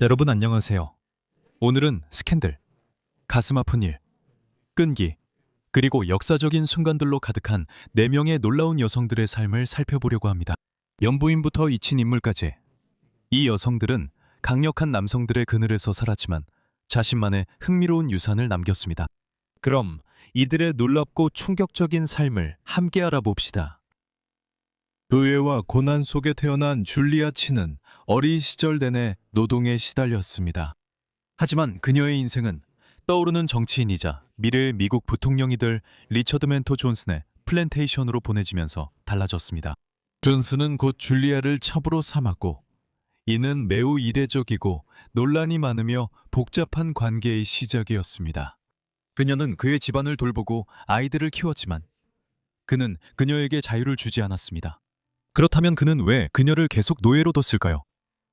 여러분 안녕하세요. 오늘은 스캔들, 가슴 아픈 일, 끈기, 그리고 역사적인 순간들로 가득한 4명의 놀라운 여성들의 삶을 살펴보려고 합니다. 연부인부터 잊힌 인물까지. 이 여성들은 강력한 남성들의 그늘에서 살았지만 자신만의 흥미로운 유산을 남겼습니다. 그럼 이들의 놀랍고 충격적인 삶을 함께 알아봅시다. 노예와 고난 속에 태어난 줄리아 치는 어린 시절 내내 노동에 시달렸습니다. 하지만 그녀의 인생은 떠오르는 정치인이자 미래의 미국 부통령이 될 리처드 멘토 존슨의 플랜테이션으로 보내지면서 달라졌습니다. 존슨은 곧 줄리아를 첩으로 삼았고 이는 매우 이례적이고 논란이 많으며 복잡한 관계의 시작이었습니다. 그녀는 그의 집안을 돌보고 아이들을 키웠지만 그는 그녀에게 자유를 주지 않았습니다. 그렇다면 그는 왜 그녀를 계속 노예로 뒀을까요?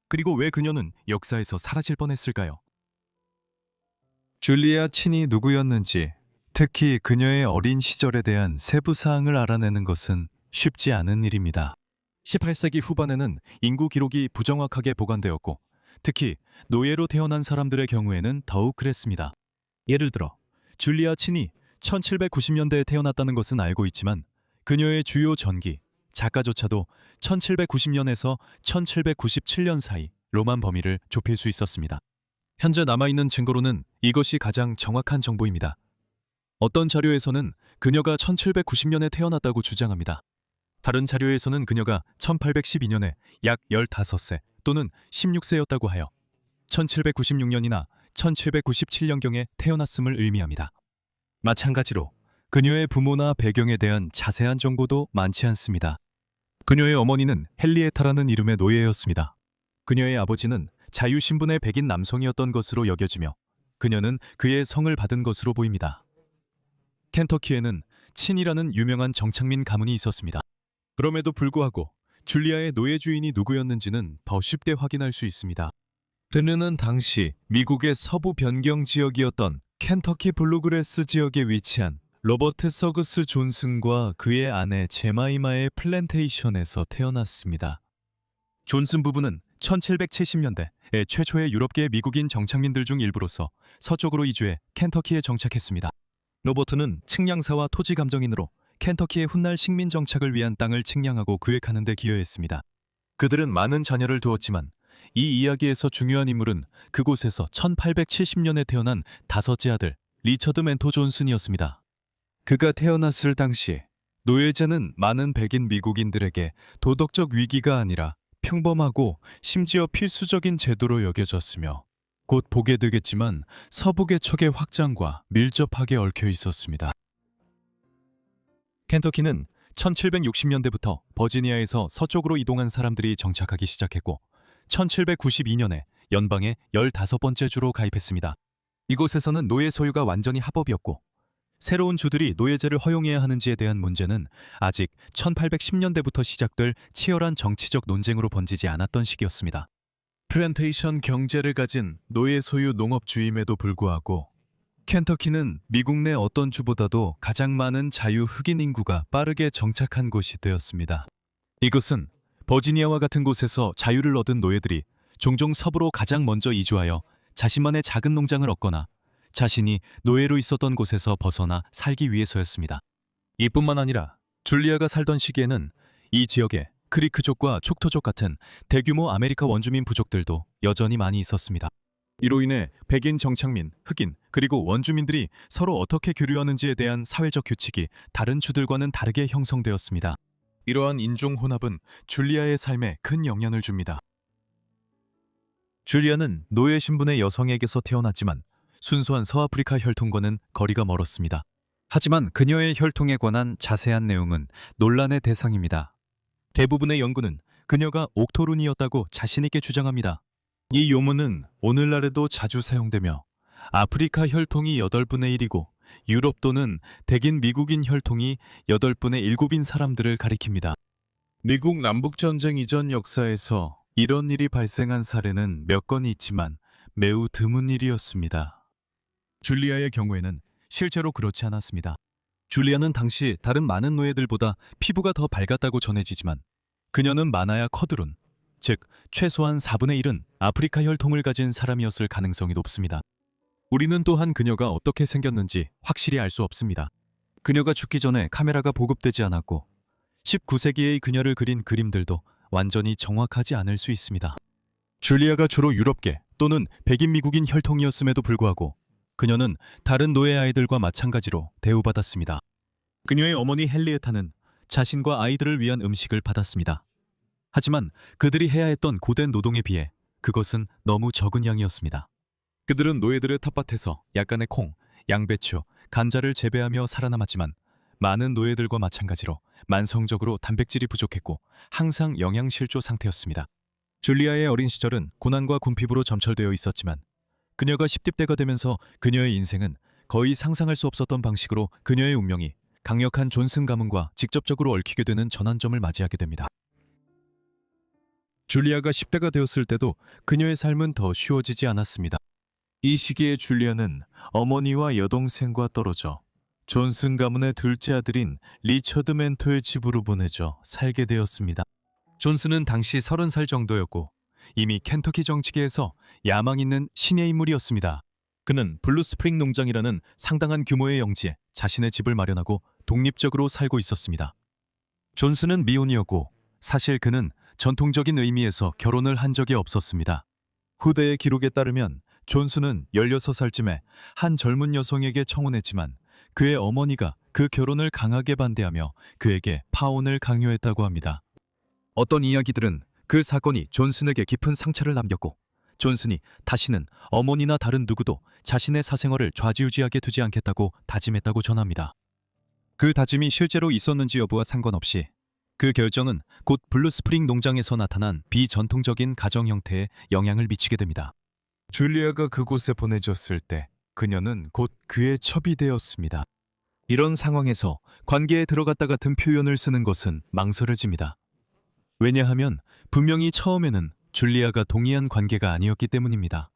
그리고 왜 그녀는 역사에서 사라질 뻔했을까요? 줄리아 친이 누구였는지, 특히 그녀의 어린 시절에 대한 세부 사항을 알아내는 것은 쉽지 않은 일입니다. 18세기 후반에는 인구 기록이 부정확하게 보관되었고, 특히 노예로 태어난 사람들의 경우에는 더욱 그랬습니다. 예를 들어, 줄리아 친이 1790년대에 태어났다는 것은 알고 있지만 그녀의 주요 전기, 작가조차도 1790년에서 1797년 사이 로만 범위를 좁힐 수 있었습니다. 현재 남아있는 증거로는 이것이 가장 정확한 정보입니다. 어떤 자료에서는 그녀가 1790년에 태어났다고 주장합니다. 다른 자료에서는 그녀가 1812년에 약 15세 또는 16세였다고 하여 1796년이나 1797년경에 태어났음을 의미합니다. 마찬가지로 그녀의 부모나 배경에 대한 자세한 정보도 많지 않습니다. 그녀의 어머니는 헨리에타라는 이름의 노예였습니다. 그녀의 아버지는 자유신분의 백인 남성이었던 것으로 여겨지며 그녀는 그의 성을 받은 것으로 보입니다. 켄터키에는 친이라는 유명한 정착민 가문이 있었습니다. 그럼에도 불구하고 줄리아의 노예 주인이 누구였는지는 더 쉽게 확인할 수 있습니다. 그녀는 당시 미국의 서부 변경 지역이었던 켄터키 블루그래스 지역에 위치한 로버트 서그스 존슨과 그의 아내 제마이마의 플랜테이션에서 태어났습니다. 존슨 부부는 1770년대 최초의 유럽계 미국인 정착민들 중 일부로서 서쪽으로 이주해 켄터키에 정착했습니다. 로버트는 측량사와 토지 감정인으로 켄터키의 훗날 식민 정착을 위한 땅을 측량하고 구획하는 데 기여했습니다. 그들은 많은 자녀를 두었지만 이 이야기에서 중요한 인물은 그곳에서 1870년에 태어난 다섯째 아들 리처드 멘토 존슨이었습니다. 그가 태어났을 당시 노예제는 많은 백인 미국인들에게 도덕적 위기가 아니라 평범하고 심지어 필수적인 제도로 여겨졌으며 곧 보게 되겠지만 서부 개척의 확장과 밀접하게 얽혀 있었습니다. 켄터키는 1760년대부터 버지니아에서 서쪽으로 이동한 사람들이 정착하기 시작했고 1792년에 연방의 15번째 주로 가입했습니다. 이곳에서는 노예 소유가 완전히 합법이었고 새로운 주들이 노예제를 허용해야 하는지에 대한 문제는 아직 1810년대부터 시작될 치열한 정치적 논쟁으로 번지지 않았던 시기였습니다. 플랜테이션 경제를 가진 노예 소유 농업주임에도 불구하고 켄터키는 미국 내 어떤 주보다도 가장 많은 자유 흑인 인구가 빠르게 정착한 곳이 되었습니다. 이것은 버지니아와 같은 곳에서 자유를 얻은 노예들이 종종 서부로 가장 먼저 이주하여 자신만의 작은 농장을 얻거나 자신이 노예로 있었던 곳에서 벗어나 살기 위해서였습니다. 이뿐만 아니라 줄리아가 살던 시기에는 이 지역에 크리크족과 촉토족 같은 대규모 아메리카 원주민 부족들도 여전히 많이 있었습니다. 이로 인해 백인 정착민, 흑인, 그리고 원주민들이 서로 어떻게 교류하는지에 대한 사회적 규칙이 다른 주들과는 다르게 형성되었습니다. 이러한 인종 혼합은 줄리아의 삶에 큰 영향을 줍니다. 줄리아는 노예 신분의 여성에게서 태어났지만 순수한 서아프리카 혈통과는 거리가 멀었습니다. 하지만 그녀의 혈통에 관한 자세한 내용은 논란의 대상입니다. 대부분의 연구는 그녀가 옥토룬이었다고 자신있게 주장합니다. 이 요문은 오늘날에도 자주 사용되며 아프리카 혈통이 8분의 1이고 유럽 또는 백인 미국인 혈통이 8분의 7인 사람들을 가리킵니다. 미국 남북전쟁 이전 역사에서 이런 일이 발생한 사례는 몇 건 있지만 매우 드문 일이었습니다. 줄리아의 경우에는 실제로 그렇지 않았습니다. 줄리아는 당시 다른 많은 노예들보다 피부가 더 밝았다고 전해지지만 그녀는 많아야 커드룬, 즉 최소한 4분의 1은 아프리카 혈통을 가진 사람이었을 가능성이 높습니다. 우리는 또한 그녀가 어떻게 생겼는지 확실히 알 수 없습니다. 그녀가 죽기 전에 카메라가 보급되지 않았고 19세기의 그녀를 그린 그림들도 완전히 정확하지 않을 수 있습니다. 줄리아가 주로 유럽계 또는 백인 미국인 혈통이었음에도 불구하고 그녀는 다른 노예 아이들과 마찬가지로 대우받았습니다. 그녀의 어머니 헨리에타는 자신과 아이들을 위한 음식을 받았습니다. 하지만 그들이 해야 했던 고된 노동에 비해 그것은 너무 적은 양이었습니다. 그들은 노예들의 텃밭에서 약간의 콩, 양배추, 감자를 재배하며 살아남았지만 많은 노예들과 마찬가지로 만성적으로 단백질이 부족했고 항상 영양실조 상태였습니다. 줄리아의 어린 시절은 고난과 궁핍으로 점철되어 있었지만 그녀가 10대가 되면서 그녀의 인생은 거의 상상할 수 없었던 방식으로 그녀의 운명이 강력한 존슨 가문과 직접적으로 얽히게 되는 전환점을 맞이하게 됩니다. 줄리아가 10대가 되었을 때도 그녀의 삶은 더 쉬워지지 않았습니다. 이 시기에 줄리아는 어머니와 여동생과 떨어져 존슨 가문의 둘째 아들인 리처드 멘토의 집으로 보내져 살게 되었습니다. 존슨은 당시 30살 정도였고 이미 켄터키 정치계에서 야망 있는 신의 인물이었습니다. 그는 블루스프링 농장이라는 상당한 규모의 영지에 자신의 집을 마련하고 독립적으로 살고 있었습니다. 존슨은 미혼이었고 사실 그는 전통적인 의미에서 결혼을 한 적이 없었습니다. 후대의 기록에 따르면 존슨은 16살쯤에 한 젊은 여성에게 청혼했지만 그의 어머니가 그 결혼을 강하게 반대하며 그에게 파혼을 강요했다고 합니다. 어떤 이야기들은 그 사건이 존슨에게 깊은 상처를 남겼고 존슨이 다시는 어머니나 다른 누구도 자신의 사생활을 좌지우지하게 두지 않겠다고 다짐했다고 전합니다. 그 다짐이 실제로 있었는지 여부와 상관없이 그 결정은 곧 블루스프링 농장에서 나타난 비전통적인 가정 형태에 영향을 미치게 됩니다. 줄리아가 그곳에 보내졌을 때 그녀는 곧 그의 첩이 되었습니다. 이런 상황에서 관계에 들어갔다 같은 표현을 쓰는 것은 망설여집니다. 왜냐하면 분명히 처음에는 줄리아가 동의한 관계가 아니었기 때문입니다.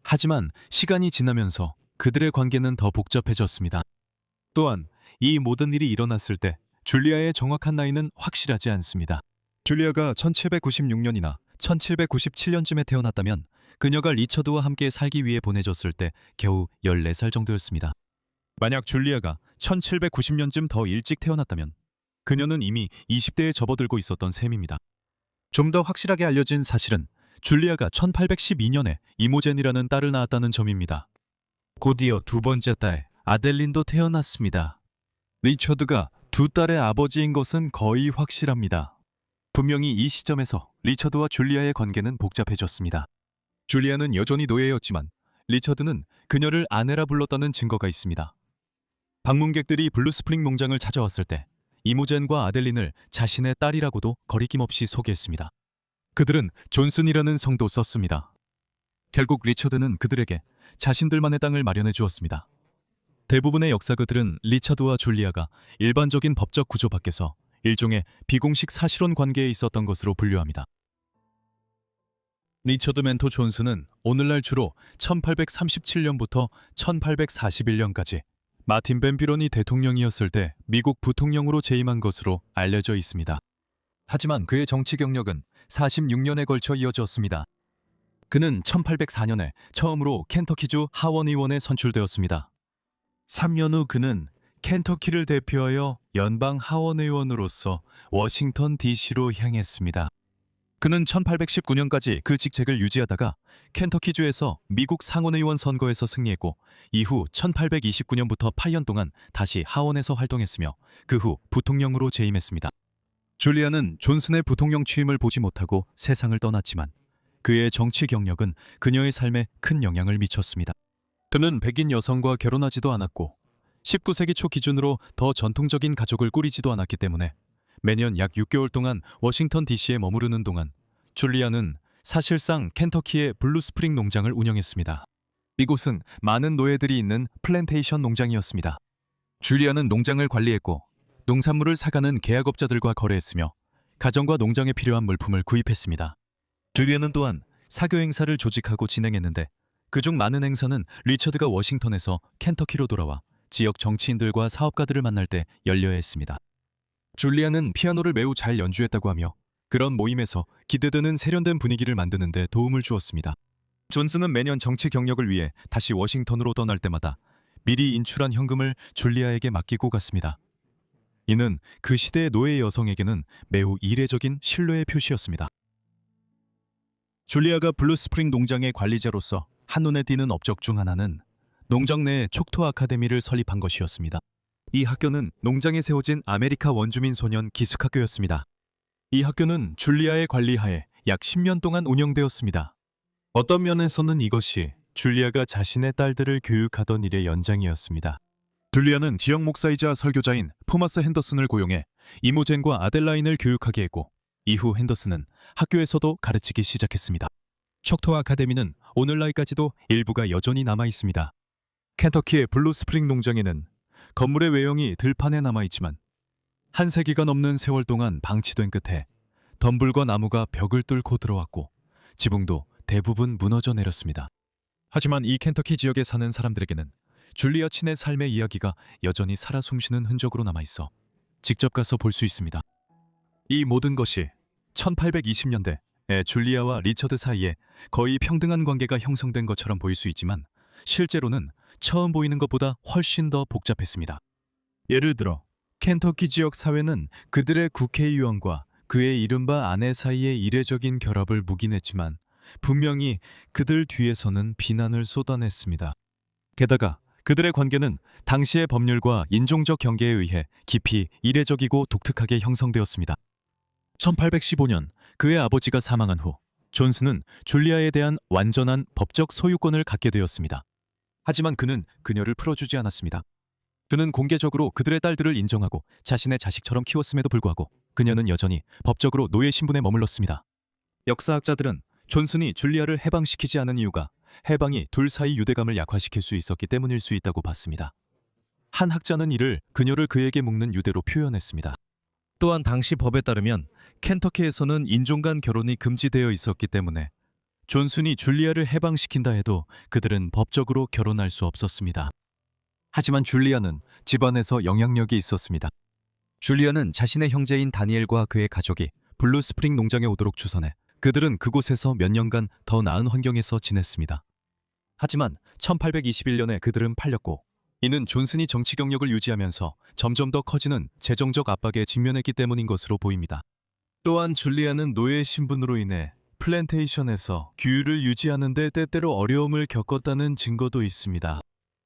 하지만 시간이 지나면서 그들의 관계는 더 복잡해졌습니다. 또한 이 모든 일이 일어났을 때 줄리아의 정확한 나이는 확실하지 않습니다. 줄리아가 1796년이나 1797년쯤에 태어났다면 그녀가 리처드와 함께 살기 위해 보내졌을 때 겨우 14살 정도였습니다. 만약 줄리아가 1790년쯤 더 일찍 태어났다면 그녀는 이미 20대에 접어들고 있었던 셈입니다. 좀 더 확실하게 알려진 사실은 줄리아가 1812년에 이모젠이라는 딸을 낳았다는 점입니다. 곧이어 두 번째 딸 아델린도 태어났습니다. 리처드가 두 딸의 아버지인 것은 거의 확실합니다. 분명히 이 시점에서 리처드와 줄리아의 관계는 복잡해졌습니다. 줄리아는 여전히 노예였지만 리처드는 그녀를 아내라 불렀다는 증거가 있습니다. 방문객들이 블루스프링 농장을 찾아왔을 때 이모젠과 아델린을 자신의 딸이라고도 거리낌 없이 소개했습니다. 그들은 존슨이라는 성도 썼습니다. 결국 리처드는 그들에게 자신들만의 땅을 마련해 주었습니다. 대부분의 역사가들은 리처드와 줄리아가 일반적인 법적 구조 밖에서 일종의 비공식 사실혼 관계에 있었던 것으로 분류합니다. 리처드 멘토 존슨은 오늘날 주로 1837년부터 1841년까지 마틴 벤 뷰런이 대통령이었을 때 미국 부통령으로 재임한 것으로 알려져 있습니다. 하지만 그의 정치 경력은 46년에 걸쳐 이어졌습니다. 그는 1804년에 처음으로 켄터키주 하원 의원에 선출되었습니다. 3년 후 그는 켄터키를 대표하여 연방 하원 의원으로서 워싱턴 DC로 향했습니다. 그는 1819년까지 그 직책을 유지하다가 켄터키주에서 미국 상원의원 선거에서 승리했고 이후 1829년부터 8년 동안 다시 하원에서 활동했으며 그 후 부통령으로 재임했습니다. 줄리아는 존슨의 부통령 취임을 보지 못하고 세상을 떠났지만 그의 정치 경력은 그녀의 삶에 큰 영향을 미쳤습니다. 그는 백인 여성과 결혼하지도 않았고 19세기 초 기준으로 더 전통적인 가족을 꾸리지도 않았기 때문에 매년 약 6개월 동안 워싱턴 DC에 머무르는 동안 줄리아는 사실상 켄터키의 블루스프링 농장을 운영했습니다. 이곳은 많은 노예들이 있는 플랜테이션 농장이었습니다. 줄리아는 농장을 관리했고 농산물을 사가는 계약업자들과 거래했으며 가정과 농장에 필요한 물품을 구입했습니다. 줄리아는 또한 사교 행사를 조직하고 진행했는데 그중 많은 행사는 리처드가 워싱턴에서 켄터키로 돌아와 지역 정치인들과 사업가들을 만날 때 열려야 했습니다. 줄리아는 피아노를 매우 잘 연주했다고 하며 그런 모임에서 기대되는 세련된 분위기를 만드는 데 도움을 주었습니다. 존슨은 매년 정치 경력을 위해 다시 워싱턴으로 떠날 때마다 미리 인출한 현금을 줄리아에게 맡기고 갔습니다. 이는 그 시대의 노예 여성에게는 매우 이례적인 신뢰의 표시였습니다. 줄리아가 블루스프링 농장의 관리자로서 한눈에 띄는 업적 중 하나는 농장 내에 촉토 아카데미를 설립한 것이었습니다. 이 학교는 농장에 세워진 아메리카 원주민 소년 기숙학교였습니다. 이 학교는 줄리아의 관리하에 약 10년 동안 운영되었습니다. 어떤 면에서는 이것이 줄리아가 자신의 딸들을 교육하던 일의 연장이었습니다. 줄리아는 지역 목사이자 설교자인 토마스 핸더슨을 고용해 이모젠과 아델라인을 교육하게 했고, 이후 핸더슨은 학교에서도 가르치기 시작했습니다. 촉토 아카데미는 오늘날까지도 일부가 여전히 남아 있습니다. 켄터키의 블루스프링 농장에는 건물의 외형이 들판에 남아 있지만 한 세기가 넘는 세월 동안 방치된 끝에 덤불과 나무가 벽을 뚫고 들어왔고 지붕도 대부분 무너져 내렸습니다. 하지만 이 켄터키 지역에 사는 사람들에게는 줄리아 친의 삶의 이야기가 여전히 살아 숨쉬는 흔적으로 남아 있어 직접 가서 볼 수 있습니다. 이 모든 것이 1820년대에 줄리아와 리처드 사이에 거의 평등한 관계가 형성된 것처럼 보일 수 있지만 실제로는 처음 보이는 것보다 훨씬 더 복잡했습니다. 예를 들어 켄터키 지역 사회는 그들의 국회의원과 그의 이른바 아내 사이의 이례적인 결합을 묵인했지만 분명히 그들 뒤에서는 비난을 쏟아냈습니다. 게다가 그들의 관계는 당시의 법률과 인종적 경계에 의해 깊이 이례적이고 독특하게 형성되었습니다. 1815년 그의 아버지가 사망한 후 존슨은 줄리아에 대한 완전한 법적 소유권을 갖게 되었습니다. 하지만 그는 그녀를 풀어주지 않았습니다. 그는 공개적으로 그들의 딸들을 인정하고 자신의 자식처럼 키웠음에도 불구하고 그녀는 여전히 법적으로 노예 신분에 머물렀습니다. 역사학자들은 존슨이 줄리아를 해방시키지 않은 이유가 해방이 둘 사이 유대감을 약화시킬 수 있었기 때문일 수 있다고 봤습니다. 한 학자는 이를 그녀를 그에게 묶는 유대로 표현했습니다. 또한 당시 법에 따르면 켄터키에서는 인종 간 결혼이 금지되어 있었기 때문에 존슨이 줄리아를 해방시킨다 해도 그들은 법적으로 결혼할 수 없었습니다. 하지만 줄리아는 집안에서 영향력이 있었습니다. 줄리아는 자신의 형제인 다니엘과 그의 가족이 블루스프링 농장에 오도록 주선해 그들은 그곳에서 몇 년간 더 나은 환경에서 지냈습니다. 하지만 1821년에 그들은 팔렸고 이는 존슨이 정치 경력을 유지하면서 점점 더 커지는 재정적 압박에 직면했기 때문인 것으로 보입니다. 또한 줄리아는 노예 신분으로 인해 플랜테이션에서 규율을 유지하는 데 때때로 어려움을 겪었다는 증거도 있습니다.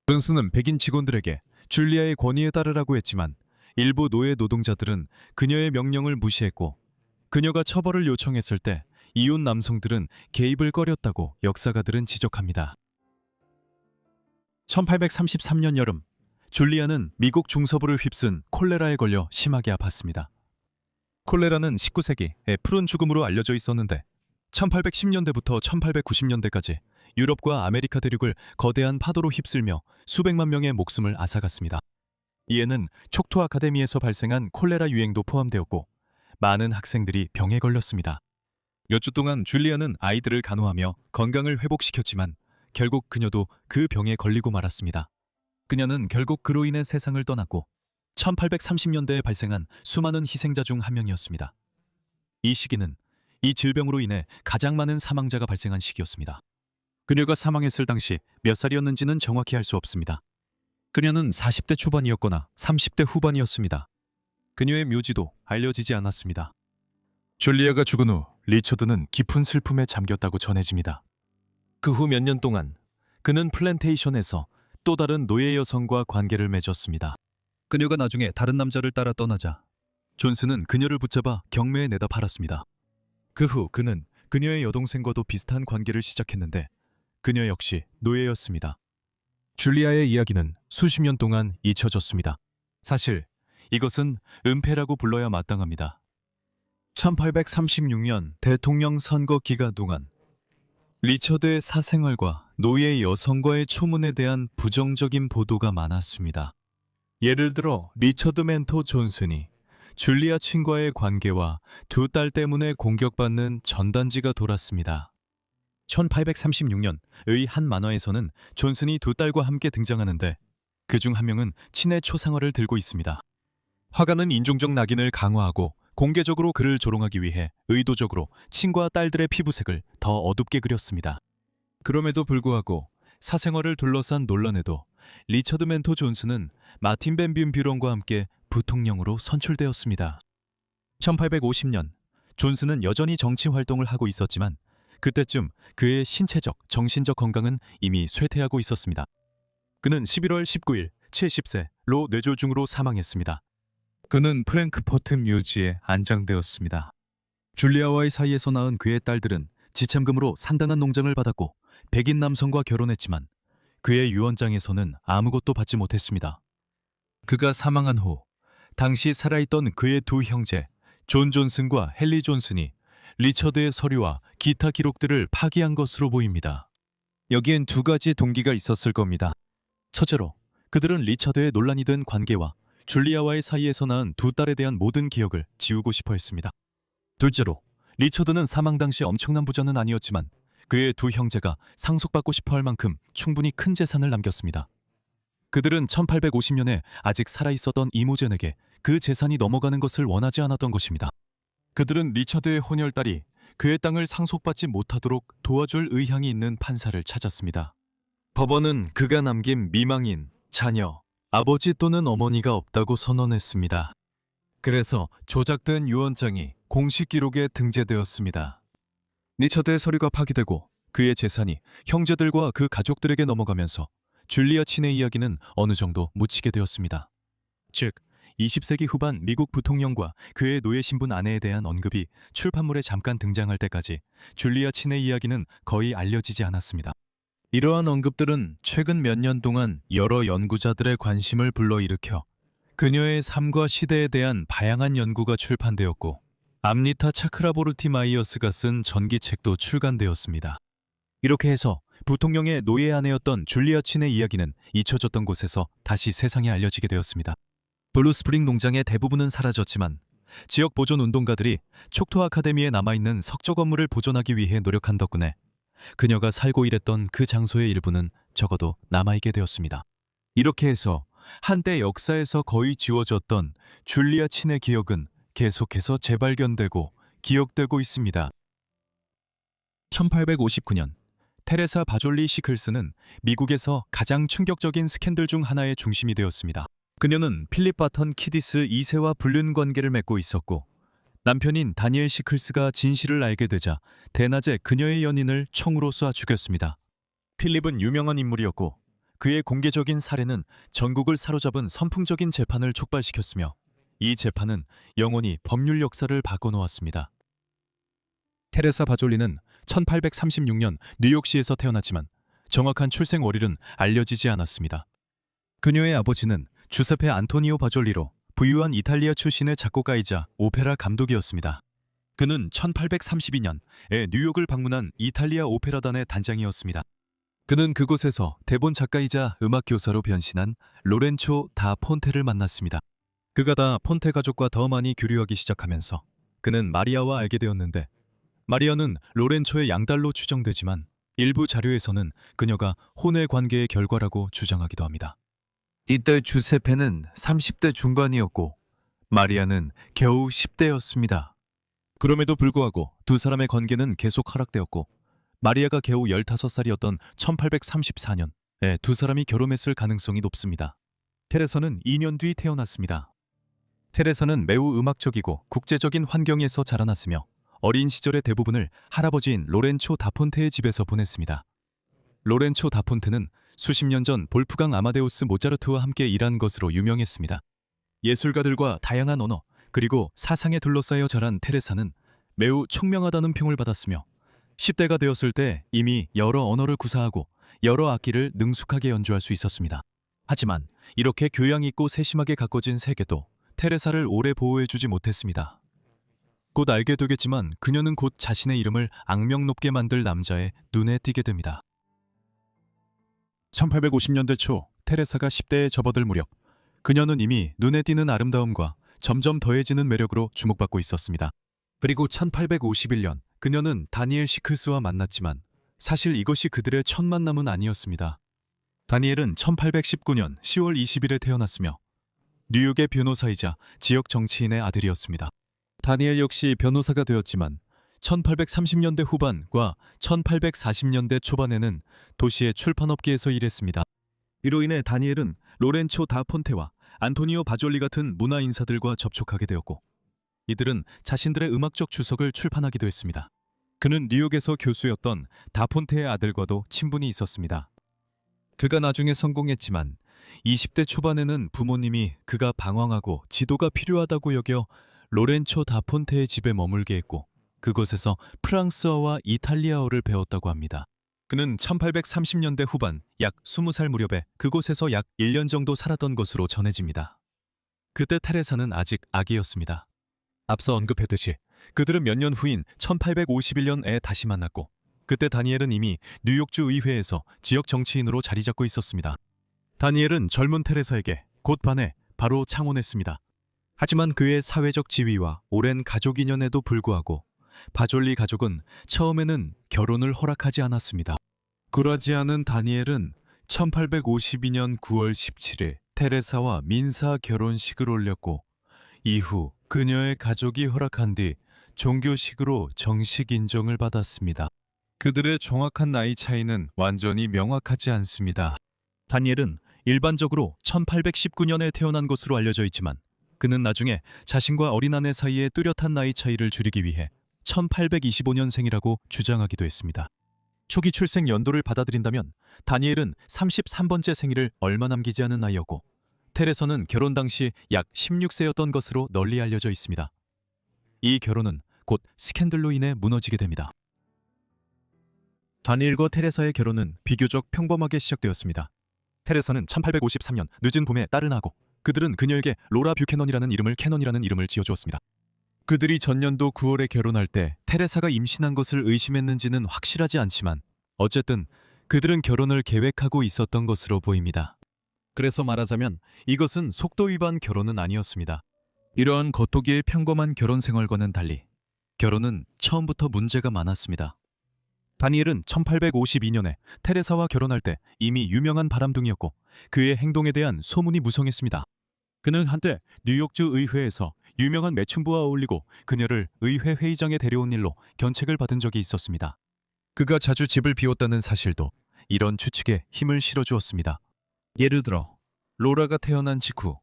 존슨은 백인 직원들에게 줄리아의 권위에 따르라고 했지만 일부 노예 노동자들은 그녀의 명령을 무시했고 그녀가 처벌을 요청했을 때 이웃 남성들은 개입을 꺼렸다고 역사가들은 지적합니다. 1833년 여름, 줄리아는 미국 중서부를 휩쓴 콜레라에 걸려 심하게 아팠습니다. 콜레라는 19세기에 푸른 죽음으로 알려져 있었는데 1810년대부터 1890년대까지 유럽과 아메리카 대륙을 거대한 파도로 휩쓸며 수백만 명의 목숨을 앗아갔습니다. 이에는 촉토 아카데미에서 발생한 콜레라 유행도 포함되었고 많은 학생들이 병에 걸렸습니다. 몇 주 동안 줄리아는 아이들을 간호하며 건강을 회복시켰지만 결국 그녀도 그 병에 걸리고 말았습니다. 그녀는 결국 그로 인해 세상을 떠났고 1830년대에 발생한 수많은 희생자 중 한 명이었습니다. 이 시기는 이 질병으로 인해 가장 많은 사망자가 발생한 시기였습니다. 그녀가 사망했을 당시 몇 살이었는지는 정확히 알 수 없습니다. 그녀는 40대 초반이었거나 30대 후반이었습니다. 그녀의 묘지도 알려지지 않았습니다. 줄리아가 죽은 후 리처드는 깊은 슬픔에 잠겼다고 전해집니다. 그 후 몇 년 동안 그는 플랜테이션에서 또 다른 노예 여성과 관계를 맺었습니다. 그녀가 나중에 다른 남자를 따라 떠나자 존슨은 그녀를 붙잡아 경매에 내다 팔았습니다. 그 후 그는 그녀의 여동생과도 비슷한 관계를 시작했는데 그녀 역시 노예였습니다. 줄리아의 이야기는 수십 년 동안 잊혀졌습니다. 사실 이것은 은폐라고 불러야 마땅합니다. 1836년 대통령 선거 기간 동안 리처드의 사생활과 노예 여성과의 초문에 대한 부정적인 보도가 많았습니다. 예를 들어 리처드 멘토 존슨이 줄리아 친과의 관계와 두 딸 때문에 공격받는 전단지가 돌았습니다. 1836년의 한 만화에서는 존슨이 두 딸과 함께 등장하는데 그중 한 명은 친의 초상화를 들고 있습니다. 화가는 인종적 낙인을 강화하고 공개적으로 그를 조롱하기 위해 의도적으로 친과 딸들의 피부색을 더 어둡게 그렸습니다. 그럼에도 불구하고 사생활을 둘러싼 논란에도 리처드 멘토 존슨은 마틴 벤 뷸런과 함께 부통령으로 선출되었습니다. 1850년 존슨은 여전히 정치 활동을 하고 있었지만 그때쯤 그의 신체적, 정신적 건강은 이미 쇠퇴하고 있었습니다. 그는 11월 19일 70세로 뇌졸중으로 사망했습니다. 그는 프랭크포트 뮤지에 안장되었습니다. 줄리아와의 사이에서 낳은 그의 딸들은 지참금으로 상당한 농장을 받았고 백인 남성과 결혼했지만 그의 유언장에서는 아무것도 받지 못했습니다. 그가 사망한 후 당시 살아있던 그의 두 형제 존 존슨과 헨리 존슨이 리처드의 서류와 기타 기록들을 파기한 것으로 보입니다. 여기엔 두 가지 동기가 있었을 겁니다. 첫째로 그들은 리처드의 논란이 된 관계와 줄리아와의 사이에서 낳은 두 딸에 대한 모든 기억을 지우고 싶어 했습니다. 둘째로 리처드는 사망 당시 엄청난 부자는 아니었지만 그의 두 형제가 상속받고 싶어 할 만큼 충분히 큰 재산을 남겼습니다. 그들은 1850년에 아직 살아있었던 이모젠에게 그 재산이 넘어가는 것을 원하지 않았던 것입니다. 그들은 리처드의 혼혈딸이 그의 땅을 상속받지 못하도록 도와줄 의향이 있는 판사를 찾았습니다. 법원은 그가 남긴 미망인, 자녀, 아버지 또는 어머니가 없다고 선언했습니다. 그래서 조작된 유언장이 공식 기록에 등재되었습니다. 리처드의 서류가 파기되고 그의 재산이 형제들과 그 가족들에게 넘어가면서 줄리아 친의 이야기는 어느 정도 묻히게 되었습니다. 즉, 20세기 후반 미국 부통령과 그의 노예 신분 아내에 대한 언급이 출판물에 잠깐 등장할 때까지 줄리아 친의 이야기는 거의 알려지지 않았습니다. 이러한 언급들은 최근 몇 년 동안 여러 연구자들의 관심을 불러일으켜 그녀의 삶과 시대에 대한 다양한 연구가 출판되었고 암니타 차크라보르티 마이어스가 쓴 전기책도 출간되었습니다. 이렇게 해서 부통령의 노예 아내였던 줄리아 친의 이야기는 잊혀졌던 곳에서 다시 세상에 알려지게 되었습니다. 블루스프링 농장의 대부분은 사라졌지만 지역 보존 운동가들이 촉토 아카데미에 남아있는 석조 건물을 보존하기 위해 노력한 덕분에 그녀가 살고 일했던 그 장소의 일부는 적어도 남아있게 되었습니다. 이렇게 해서 한때 역사에서 거의 지워졌던 줄리아 친의 기억은 계속해서 재발견되고 기억되고 있습니다. 1859년 테레사 바졸리 시클스는 미국에서 가장 충격적인 스캔들 중 하나의 중심이 되었습니다. 그녀는 필립 바턴 키디스 2세와 불륜 관계를 맺고 있었고 남편인 다니엘 시클스가 진실을 알게 되자 대낮에 그녀의 연인을 총으로 쏴 죽였습니다. 필립은 유명한 인물이었고 그의 공개적인 살해는 전국을 사로잡은 선풍적인 재판을 촉발시켰으며 이 재판은 영원히 법률 역사를 바꿔놓았습니다. 테레사 바졸리는 1836년 뉴욕시에서 태어났지만 정확한 출생 월일은 알려지지 않았습니다. 그녀의 아버지는 주세페 안토니오 바졸리로 부유한 이탈리아 출신의 작곡가이자 오페라 감독이었습니다. 그는 1832년에 뉴욕을 방문한 이탈리아 오페라단의 단장이었습니다. 그는 그곳에서 대본 작가이자 음악 교사로 변신한 로렌초 다 폰테를 만났습니다. 그가 다 폰테 가족과 더 많이 교류하기 시작하면서 그는 마리아와 알게 되었는데 마리아는 로렌초의 양딸로 추정되지만 일부 자료에서는 그녀가 혼외 관계의 결과라고 주장하기도 합니다. 이때 주세페는 30대 중반이었고 마리아는 겨우 10대였습니다. 그럼에도 불구하고 두 사람의 관계는 계속 하락되었고 마리아가 겨우 15살이었던 1834년에 두 사람이 결혼했을 가능성이 높습니다. 테레사는 2년 뒤 태어났습니다. 테레사는 매우 음악적이고 국제적인 환경에서 자라났으며 어린 시절의 대부분을 할아버지인 로렌초 다폰테의 집에서 보냈습니다. 로렌초 다폰테는 수십 년 전 볼프강 아마데우스 모차르트와 함께 일한 것으로 유명했습니다. 예술가들과 다양한 언어 그리고 사상에 둘러싸여 자란 테레사는 매우 총명하다는 평을 받았으며 10대가 되었을 때 이미 여러 언어를 구사하고 여러 악기를 능숙하게 연주할 수 있었습니다. 하지만 이렇게 교양 있고 세심하게 가꿔진 세계도 테레사를 오래 보호해주지 못했습니다. 곧 알게 되겠지만 그녀는 곧 자신의 이름을 악명 높게 만들 남자의 눈에 띄게 됩니다. 1850년대 초 테레사가 10대에 접어들 무렵 그녀는 이미 눈에 띄는 아름다움과 점점 더해지는 매력으로 주목받고 있었습니다. 그리고 1851년 그녀는 다니엘 시클스와 만났지만 사실 이것이 그들의 첫 만남은 아니었습니다. 다니엘은 1819년 10월 20일에 태어났으며 뉴욕의 변호사이자 지역 정치인의 아들이었습니다. 다니엘 역시 변호사가 되었지만 1830년대 후반과 1840년대 초반에는 도시의 출판업계에서 일했습니다. 이로 인해 다니엘은 로렌초 다 폰테와 안토니오 바졸리 같은 문화 인사들과 접촉하게 되었고 이들은 자신들의 음악적 주석을 출판하기도 했습니다. 그는 뉴욕에서 교수였던 다폰테의 아들과도 친분이 있었습니다. 그가 나중에 성공했지만 20대 초반에는 부모님이 그가 방황하고 지도가 필요하다고 여겨 로렌초 다폰테의 집에 머물게 했고 그곳에서 프랑스어와 이탈리아어를 배웠다고 합니다. 그는 1830년대 후반 약 20살 무렵에 그곳에서 약 1년 정도 살았던 것으로 전해집니다. 그때 테레사는 아직 아기였습니다. 앞서 언급했듯이 그들은 몇 년 후인 1851년에 다시 만났고 그때 다니엘은 이미 뉴욕주 의회에서 지역 정치인으로 자리 잡고 있었습니다. 다니엘은 젊은 테레사에게 곧 반해 바로 창혼했습니다. 하지만 그의 사회적 지위와 오랜 가족 인연에도 불구하고 바졸리 가족은 처음에는 결혼을 허락하지 않았습니다. 굴하지 않은 다니엘은 1852년 9월 17일 테레사와 민사 결혼식을 올렸고 이후 그녀의 가족이 허락한 뒤 종교식으로 정식 인정을 받았습니다. 그들의 정확한 나이 차이는 완전히 명확하지 않습니다. 다니엘은 일반적으로 1819년에 태어난 것으로 알려져 있지만 그는 나중에 자신과 어린 아내 사이의 뚜렷한 나이 차이를 줄이기 위해 1825년생이라고 주장하기도 했습니다. 초기 출생 연도를 받아들인다면 다니엘은 33번째 생일을 얼마 남기지 않은 나이였고 테레서는 결혼 당시 약 16세였던 것으로 널리 알려져 있습니다. 이 결혼은 곧 스캔들로 인해 무너지게 됩니다. 다니엘과 테레사의 결혼은 비교적 평범하게 시작되었습니다. 테레사는 1853년 늦은 봄에 딸을 낳고 그들은 그녀에게 로라 뷰캐넌이라는 이름을 캐넌이라는 이름을 지어주었습니다. 그들이 전년도 9월에 결혼할 때 테레사가 임신한 것을 의심했는지는 확실하지 않지만 어쨌든 그들은 결혼을 계획하고 있었던 것으로 보입니다. 그래서 말하자면 이것은 속도 위반 결혼은 아니었습니다. 이러한 겉보기에 평범한 결혼 생활과는 달리 결혼은 처음부터 문제가 많았습니다. 다니엘은 1852년에 테레사와 결혼할 때 이미 유명한 바람둥이였고 그의 행동에 대한 소문이 무성했습니다. 그는 한때 뉴욕주 의회에서 유명한 매춘부와 어울리고 그녀를 의회 회의장에 데려온 일로 견책을 받은 적이 있었습니다. 그가 자주 집을 비웠다는 사실도 이런 추측에 힘을 실어주었습니다. 예를 들어 로라가 태어난 직후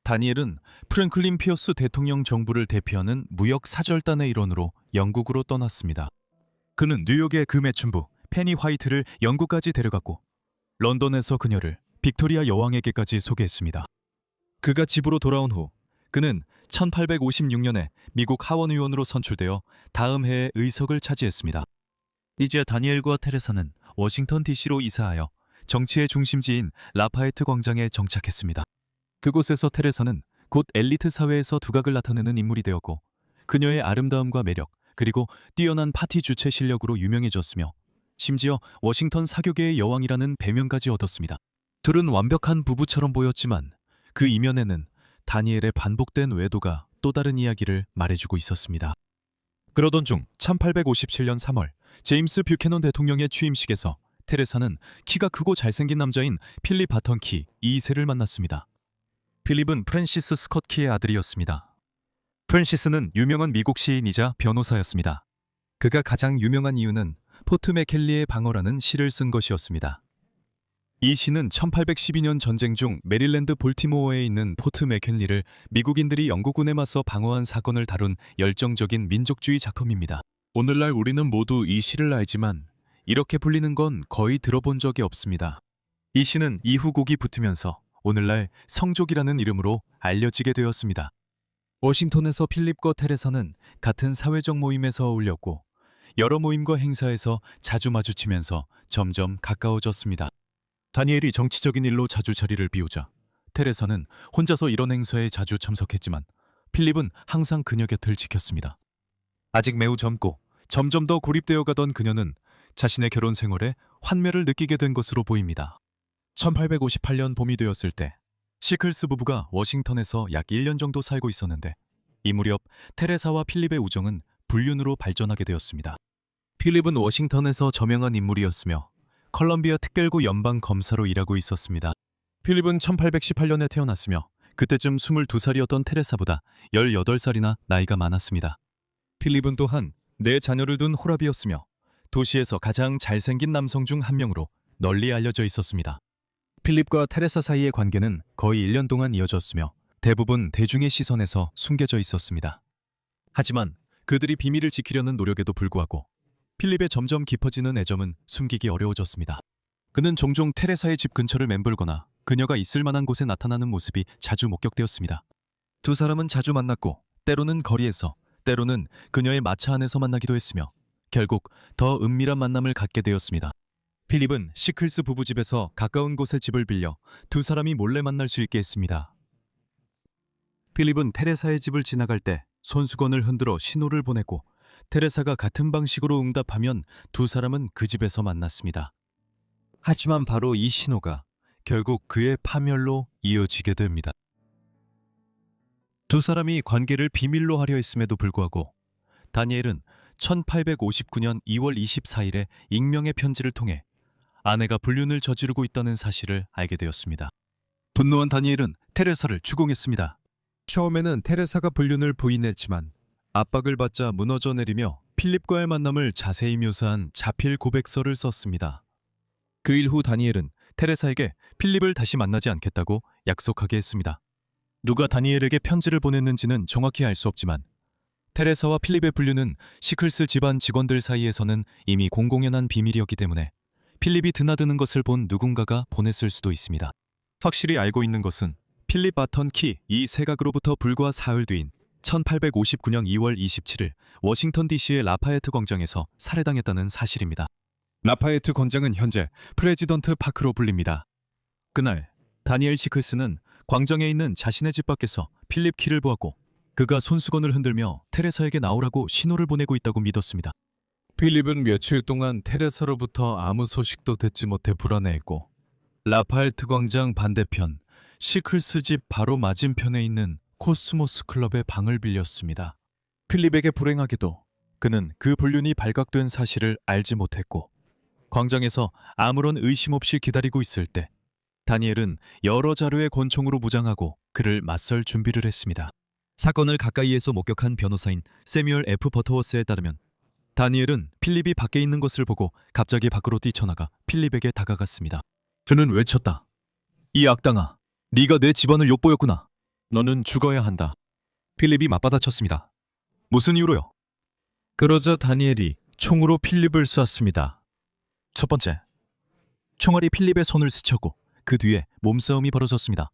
다니엘은 프랭클린 피어스 대통령 정부를 대표하는 무역 사절단의 일원으로 영국으로 떠났습니다. 그는 뉴욕의 그 매춘부 페니 화이트를 영국까지 데려갔고 런던에서 그녀를 빅토리아 여왕에게까지 소개했습니다. 그가 집으로 돌아온 후 그는 1856년에 미국 하원 의원으로 선출되어 다음 해에 의석을 차지했습니다. 이제 다니엘과 테레사는 워싱턴 DC로 이사하여 정치의 중심지인 라파에트 광장에 정착했습니다. 그곳에서 테레사는 곧 엘리트 사회에서 두각을 나타내는 인물이 되었고 그녀의 아름다움과 매력 그리고 뛰어난 파티 주최 실력으로 유명해졌으며 심지어 워싱턴 사교계의 여왕이라는 배명까지 얻었습니다. 둘은 완벽한 부부처럼 보였지만 그 이면에는 다니엘의 반복된 외도가 또 다른 이야기를 말해주고 있었습니다. 그러던 중 1857년 3월 제임스 뷰캐넌 대통령의 취임식에서 테레사는 키가 크고 잘생긴 남자인 필립 바턴 키 2세를 만났습니다. 필립은 프랜시스 스콧 키의 아들이었습니다. 프랜시스는 유명한 미국 시인이자 변호사였습니다. 그가 가장 유명한 이유는 포트 맥켈리의 방어라는 시를 쓴 것이었습니다. 이 시는 1812년 전쟁 중 메릴랜드 볼티모어에 있는 포트 맥켈리를 미국인들이 영국군에 맞서 방어한 사건을 다룬 열정적인 민족주의 작품입니다. 오늘날 우리는 모두 이 시를 알지만 이렇게 불리는 건 거의 들어본 적이 없습니다. 이 시는 이후 곡이 붙으면서 오늘날 성족이라는 이름으로 알려지게 되었습니다. 워싱턴에서 필립과 테레사는 같은 사회적 모임에서 어울렸고 여러 모임과 행사에서 자주 마주치면서 점점 가까워졌습니다. 다니엘이 정치적인 일로 자주 자리를 비우자 테레사는 혼자서 이런 행사에 자주 참석했지만 필립은 항상 그녀 곁을 지켰습니다. 아직 매우 젊고 점점 더 고립되어 가던 그녀는 자신의 결혼 생활에 환멸을 느끼게 된 것으로 보입니다. 1858년 봄이 되었을 때 시클스 부부가 워싱턴에서 약 1년 정도 살고 있었는데 이 무렵 테레사와 필립의 우정은 불륜으로 발전하게 되었습니다. 필립은 워싱턴에서 저명한 인물이었으며 컬럼비아 특별고 연방 검사로 일하고 있었습니다. 필립은 1818년에 태어났으며 그때쯤 22살이었던 테레사보다 18살이나 나이가 많았습니다. 필립은 또한 4자녀를 둔 호랍이었으며 도시에서 가장 잘생긴 남성 중 한 명으로 널리 알려져 있었습니다. 필립과 테레사 사이의 관계는 거의 1년 동안 이어졌으며 대부분 대중의 시선에서 숨겨져 있었습니다. 하지만 그들이 비밀을 지키려는 노력에도 불구하고 필립의 점점 깊어지는 애정은 숨기기 어려워졌습니다. 그는 종종 테레사의 집 근처를 맴돌거나 그녀가 있을 만한 곳에 나타나는 모습이 자주 목격되었습니다. 두 사람은 자주 만났고 때로는 거리에서 때로는 그녀의 마차 안에서 만나기도 했으며 결국 더 은밀한 만남을 갖게 되었습니다. 필립은 시클스 부부 집에서 가까운 곳에 집을 빌려 두 사람이 몰래 만날 수 있게 했습니다. 필립은 테레사의 집을 지나갈 때 손수건을 흔들어 신호를 보냈고 테레사가 같은 방식으로 응답하면 두 사람은 그 집에서 만났습니다. 하지만 바로 이 신호가 결국 그의 파멸로 이어지게 됩니다. 두 사람이 관계를 비밀로 하려 했음에도 불구하고 다니엘은 1859년 2월 24일에 익명의 편지를 통해 아내가 불륜을 저지르고 있다는 사실을 알게 되었습니다. 분노한 다니엘은 테레사를 추궁했습니다. 처음에는 테레사가 불륜을 부인했지만 압박을 받자 무너져 내리며 필립과의 만남을 자세히 묘사한 자필 고백서를 썼습니다. 그 일 후 다니엘은 테레사에게 필립을 다시 만나지 않겠다고 약속하게 했습니다. 누가 다니엘에게 편지를 보냈는지는 정확히 알 수 없지만 테레사와 필립의 불륜은 시클스 집안 직원들 사이에서는 이미 공공연한 비밀이었기 때문에 필립이 드나드는 것을 본 누군가가 보냈을 수도 있습니다. 확실히 알고 있는 것은 필립 바턴 키 이 세각으로부터 불과 사흘 뒤인 1859년 2월 27일 워싱턴 DC의 라파에트 광장에서 살해당했다는 사실입니다. 라파에트 광장은 현재 프레지던트 파크로 불립니다. 그날 다니엘 시클스는 광장에 있는 자신의 집 밖에서 필립 키를 보았고 그가 손수건을 흔들며 테레사에게 나오라고 신호를 보내고 있다고 믿었습니다. 필립은 며칠 동안 테레사로부터 아무 소식도 듣지 못해 불안해했고 라파엘트 광장 반대편 시클스 집 바로 맞은편에 있는 코스모스 클럽의 방을 빌렸습니다. 필립에게 불행하게도 그는 그 불륜이 발각된 사실을 알지 못했고 광장에서 아무런 의심 없이 기다리고 있을 때 다니엘은 여러 자료의 권총으로 무장하고 그를 맞설 준비를 했습니다. 사건을 가까이에서 목격한 변호사인 세뮤얼 F. 버터워스에 따르면 다니엘은 필립이 밖에 있는 것을 보고 갑자기 밖으로 뛰쳐나가 필립에게 다가갔습니다. 그는 외쳤다. 이 악당아, 네가 내 집안을 엿보였구나. 너는 죽어야 한다. 필립이 맞받아쳤습니다. 무슨 이유로요? 그러자 다니엘이 총으로 필립을 쐈습니다. 첫 번째, 총알이 필립의 손을 스쳤고 그 뒤에 몸싸움이 벌어졌습니다.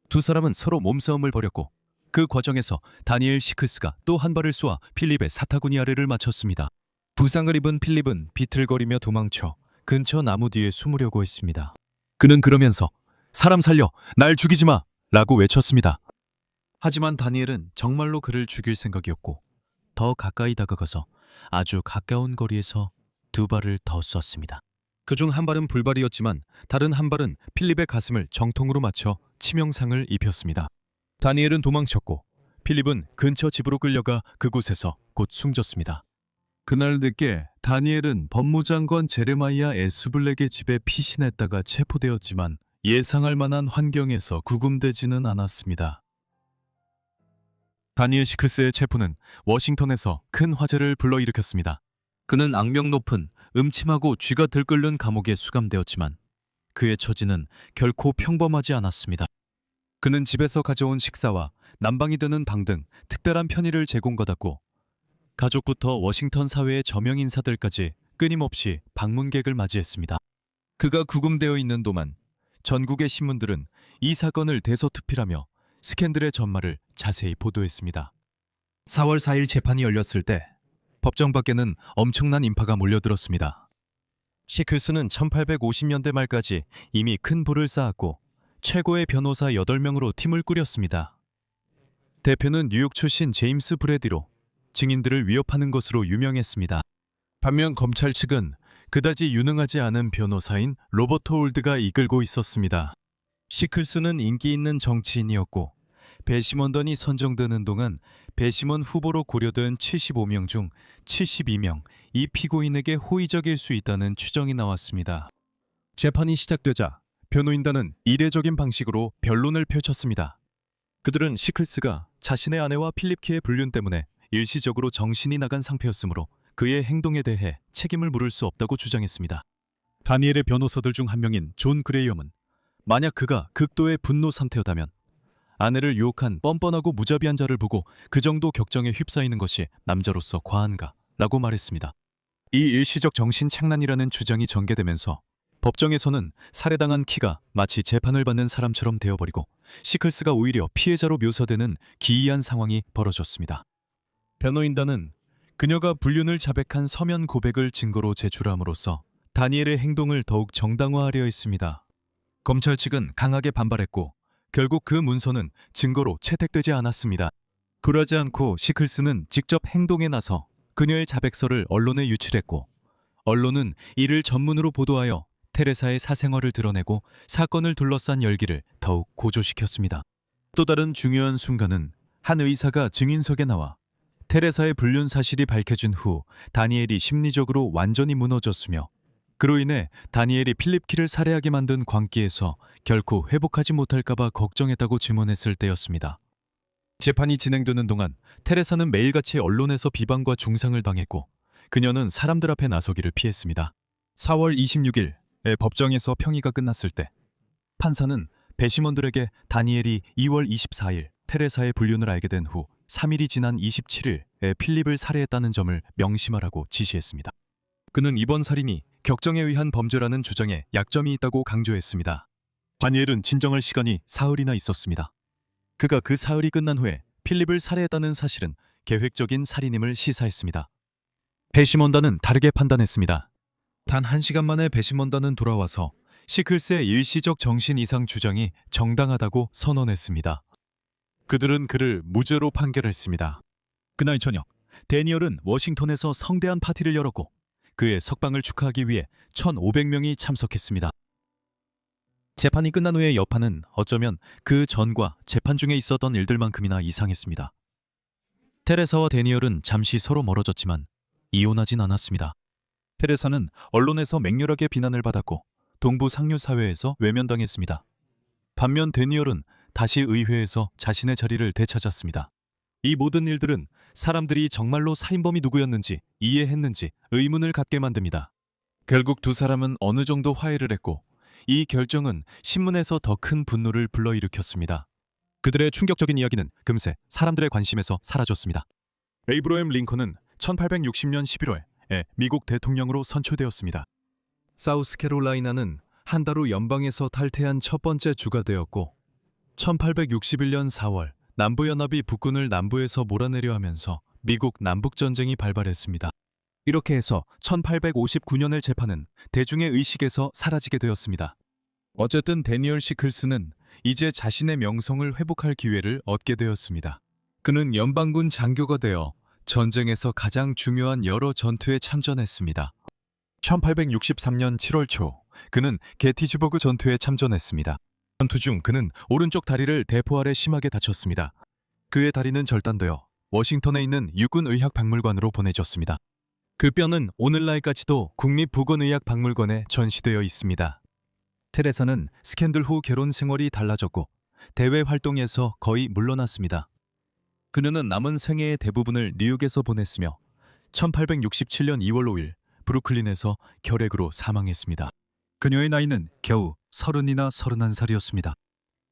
두 사람은 서로 몸싸움을 벌였고 그 과정에서 다니엘 시클스가 또 한 발을 쏘아 필립의 사타구니 아래를 맞췄습니다. 부상을 입은 필립은 비틀거리며 도망쳐 근처 나무 뒤에 숨으려고 했습니다. 그는 그러면서 사람 살려, 날 죽이지 마! 라고 외쳤습니다. 하지만 다니엘은 정말로 그를 죽일 생각이었고 더 가까이 다가가서 아주 가까운 거리에서 두 발을 더 쐈습니다. 그중 한 발은 불발이었지만 다른 한 발은 필립의 가슴을 정통으로 맞춰 치명상을 입혔습니다. 다니엘은 도망쳤고 필립은 근처 집으로 끌려가 그곳에서 곧 숨졌습니다. 그날 늦게 다니엘은 법무장관 제레마이아 에스블랙의 집에 피신했다가 체포되었지만 예상할 만한 환경에서 구금되지는 않았습니다. 다니엘 시클스의 체포는 워싱턴에서 큰 화제를 불러일으켰습니다. 그는 악명 높은 음침하고 쥐가 들끓는 감옥에 수감되었지만 그의 처지는 결코 평범하지 않았습니다. 그는 집에서 가져온 식사와 난방이 드는 방 등 특별한 편의를 제공받았고 가족부터 워싱턴 사회의 저명 인사들까지 끊임없이 방문객을 맞이했습니다. 그가 구금되어 있는 동안 전국의 신문들은 이 사건을 대서특필하며 스캔들의 전말을 자세히 보도했습니다. 4월 4일 재판이 열렸을 때 법정 밖에는 엄청난 인파가 몰려들었습니다. 시클스는 1850년대 말까지 이미 큰 부를 쌓았고 최고의 변호사 8명으로 팀을 꾸렸습니다. 대표는 뉴욕 출신 제임스 브래디로 증인들을 위협하는 것으로 유명했습니다. 반면 검찰 측은 그다지 유능하지 않은 변호사인 로버트 홀드가 이끌고 있었습니다. 시클스는 인기 있는 정치인이었고 배심원단이 선정되는 동안 배심원 후보로 고려된 75명 중 72명 이 피고인에게 호의적일 수 있다는 추정이 나왔습니다. 재판이 시작되자 변호인단은 이례적인 방식으로 변론을 펼쳤습니다. 그들은 시클스가 자신의 아내와 필립키의 불륜 때문에 일시적으로 정신이 나간 상태였으므로 그의 행동에 대해 책임을 물을 수 없다고 주장했습니다. 다니엘의 변호사들 중 한 명인 존 그레이엄은 만약 그가 극도의 분노 상태였다면 아내를 유혹한 뻔뻔하고 무자비한 자를 보고 그 정도 격정에 휩싸이는 것이 남자로서 과한가? 라고 말했습니다. 이 일시적 정신착란이라는 주장이 전개되면서 법정에서는 살해당한 키가 마치 재판을 받는 사람처럼 되어버리고 시클스가 오히려 피해자로 묘사되는 기이한 상황이 벌어졌습니다. 변호인단은 그녀가 불륜을 자백한 서면 고백을 증거로 제출함으로써 다니엘의 행동을 더욱 정당화하려 했습니다. 검찰 측은 강하게 반발했고 결국 그 문서는 증거로 채택되지 않았습니다. 그러지 않고 시클스는 직접 행동에 나서 그녀의 자백서를 언론에 유출했고 언론은 이를 전문으로 보도하여 테레사의 사생활을 드러내고 사건을 둘러싼 열기를 더욱 고조시켰습니다. 또 다른 중요한 순간은 한 의사가 증인석에 나와 테레사의 불륜 사실이 밝혀진 후 다니엘이 심리적으로 완전히 무너졌으며 그로 인해 다니엘이 필립키를 살해하게 만든 광기에서 결코 회복하지 못할까봐 걱정했다고 증언했을 때였습니다. 재판이 진행되는 동안 테레사는 매일같이 언론에서 비방과 중상을 당했고 그녀는 사람들 앞에 나서기를 피했습니다. 4월 26일에 법정에서 평의가 끝났을 때 판사는 배심원들에게 다니엘이 2월 24일 테레사의 불륜을 알게 된 후 3일이 지난 27일에 필립을 살해했다는 점을 명심하라고 지시했습니다. 그는 이번 살인이 격정에 의한 범죄라는 주장에 약점이 있다고 강조했습니다. 다니엘은 진정할 시간이 사흘이나 있었습니다. 그가 그 사흘이 끝난 후에 필립을 살해했다는 사실은 계획적인 살인임을 시사했습니다. 배심원단은 다르게 판단했습니다. 단 1시간 만에 배심원단은 돌아와서 시클스의 일시적 정신 이상 주장이 정당하다고 선언했습니다. 그들은 그를 무죄로 판결했습니다. 그날 저녁, 데니얼은 워싱턴에서 성대한 파티를 열었고 그의 석방을 축하하기 위해 1,500명이 참석했습니다. 재판이 끝난 후의 여파는 어쩌면 그 전과 재판 중에 있었던 일들만큼이나 이상했습니다. 테레사와 데니얼은 잠시 서로 멀어졌지만 이혼하진 않았습니다. 테레사는 언론에서 맹렬하게 비난을 받았고 동부 상류 사회에서 외면당했습니다. 반면 데니얼은 다시 의회에서 자신의 자리를 되찾았습니다. 이 모든 일들은 사람들이 정말로 살인범이 누구였는지 이해했는지 의문을 갖게 만듭니다. 결국 두 사람은 어느 정도 화해를 했고 이 결정은 신문에서 더 큰 분노를 불러일으켰습니다. 그들의 충격적인 이야기는 금세 사람들의 관심에서 사라졌습니다. 에이브러햄 링컨은 1860년 11월에 미국 대통령으로 선출되었습니다. 사우스캐롤라이나는 한 달 후 연방에서 탈퇴한 첫 번째 주가 되었고 1861년 4월 남부연합이 북군을 남부에서 몰아내려 하면서 미국 남북전쟁이 발발했습니다. 이렇게 해서 1859년의 재판은 대중의 의식에서 사라지게 되었습니다. 어쨌든 데니얼 시클스는 이제 자신의 명성을 회복할 기회를 얻게 되었습니다. 그는 연방군 장교가 되어 전쟁에서 가장 중요한 여러 전투에 참전했습니다. 1863년 7월 초 그는 게티즈버그 전투에 참전했습니다. 전투 중 그는 오른쪽 다리를 대포 아래 심하게 다쳤습니다. 그의 다리는 절단되어 워싱턴에 있는 육군의학박물관으로 보내졌습니다. 그 뼈는 오늘날까지도 국립보건의학박물관에 전시되어 있습니다. 테레사는 스캔들 후 결혼 생활이 달라졌고 대외 활동에서 거의 물러났습니다. 그녀는 남은 생애의 대부분을 뉴욕에서 보냈으며 1867년 2월 5일 브루클린에서 결핵으로 사망했습니다. 그녀의 나이는 겨우 30이나 31살이었습니다.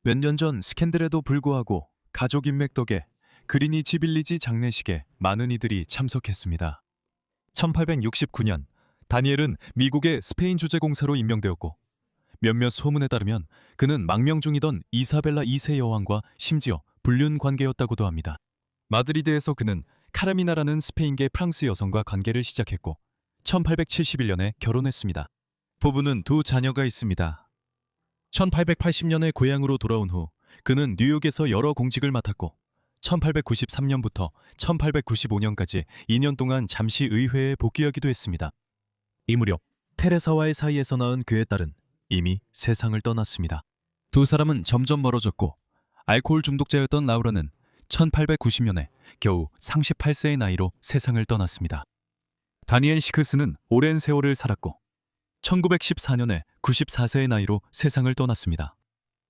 몇 년 전 스캔들에도 불구하고 가족 인맥 덕에 그리니치 빌리지 장례식에 많은 이들이 참석했습니다. 1869년 다니엘은 미국의 스페인 주재공사로 임명되었고 몇몇 소문에 따르면 그는 망명 중이던 이사벨라 2세 여왕과 심지어 불륜 관계였다고도 합니다. 마드리드에서 그는 카라미나라는 스페인계 프랑스 여성과 관계를 시작했고 1871년에 결혼했습니다. 부부는 두 자녀가 있습니다. 1880년에 고향으로 돌아온 후 그는 뉴욕에서 여러 공직을 맡았고 1893년부터 1895년까지 2년 동안 잠시 의회에 복귀하기도 했습니다. 이 무렵 테레사와의 사이에서 낳은 그의 딸은 이미 세상을 떠났습니다. 두 사람은 점점 멀어졌고 알코올 중독자였던 라우라는 1890년에 겨우 38세의 나이로 세상을 떠났습니다. 다니엘 시클스는 오랜 세월을 살았고 1914년에 94세의 나이로 세상을 떠났습니다.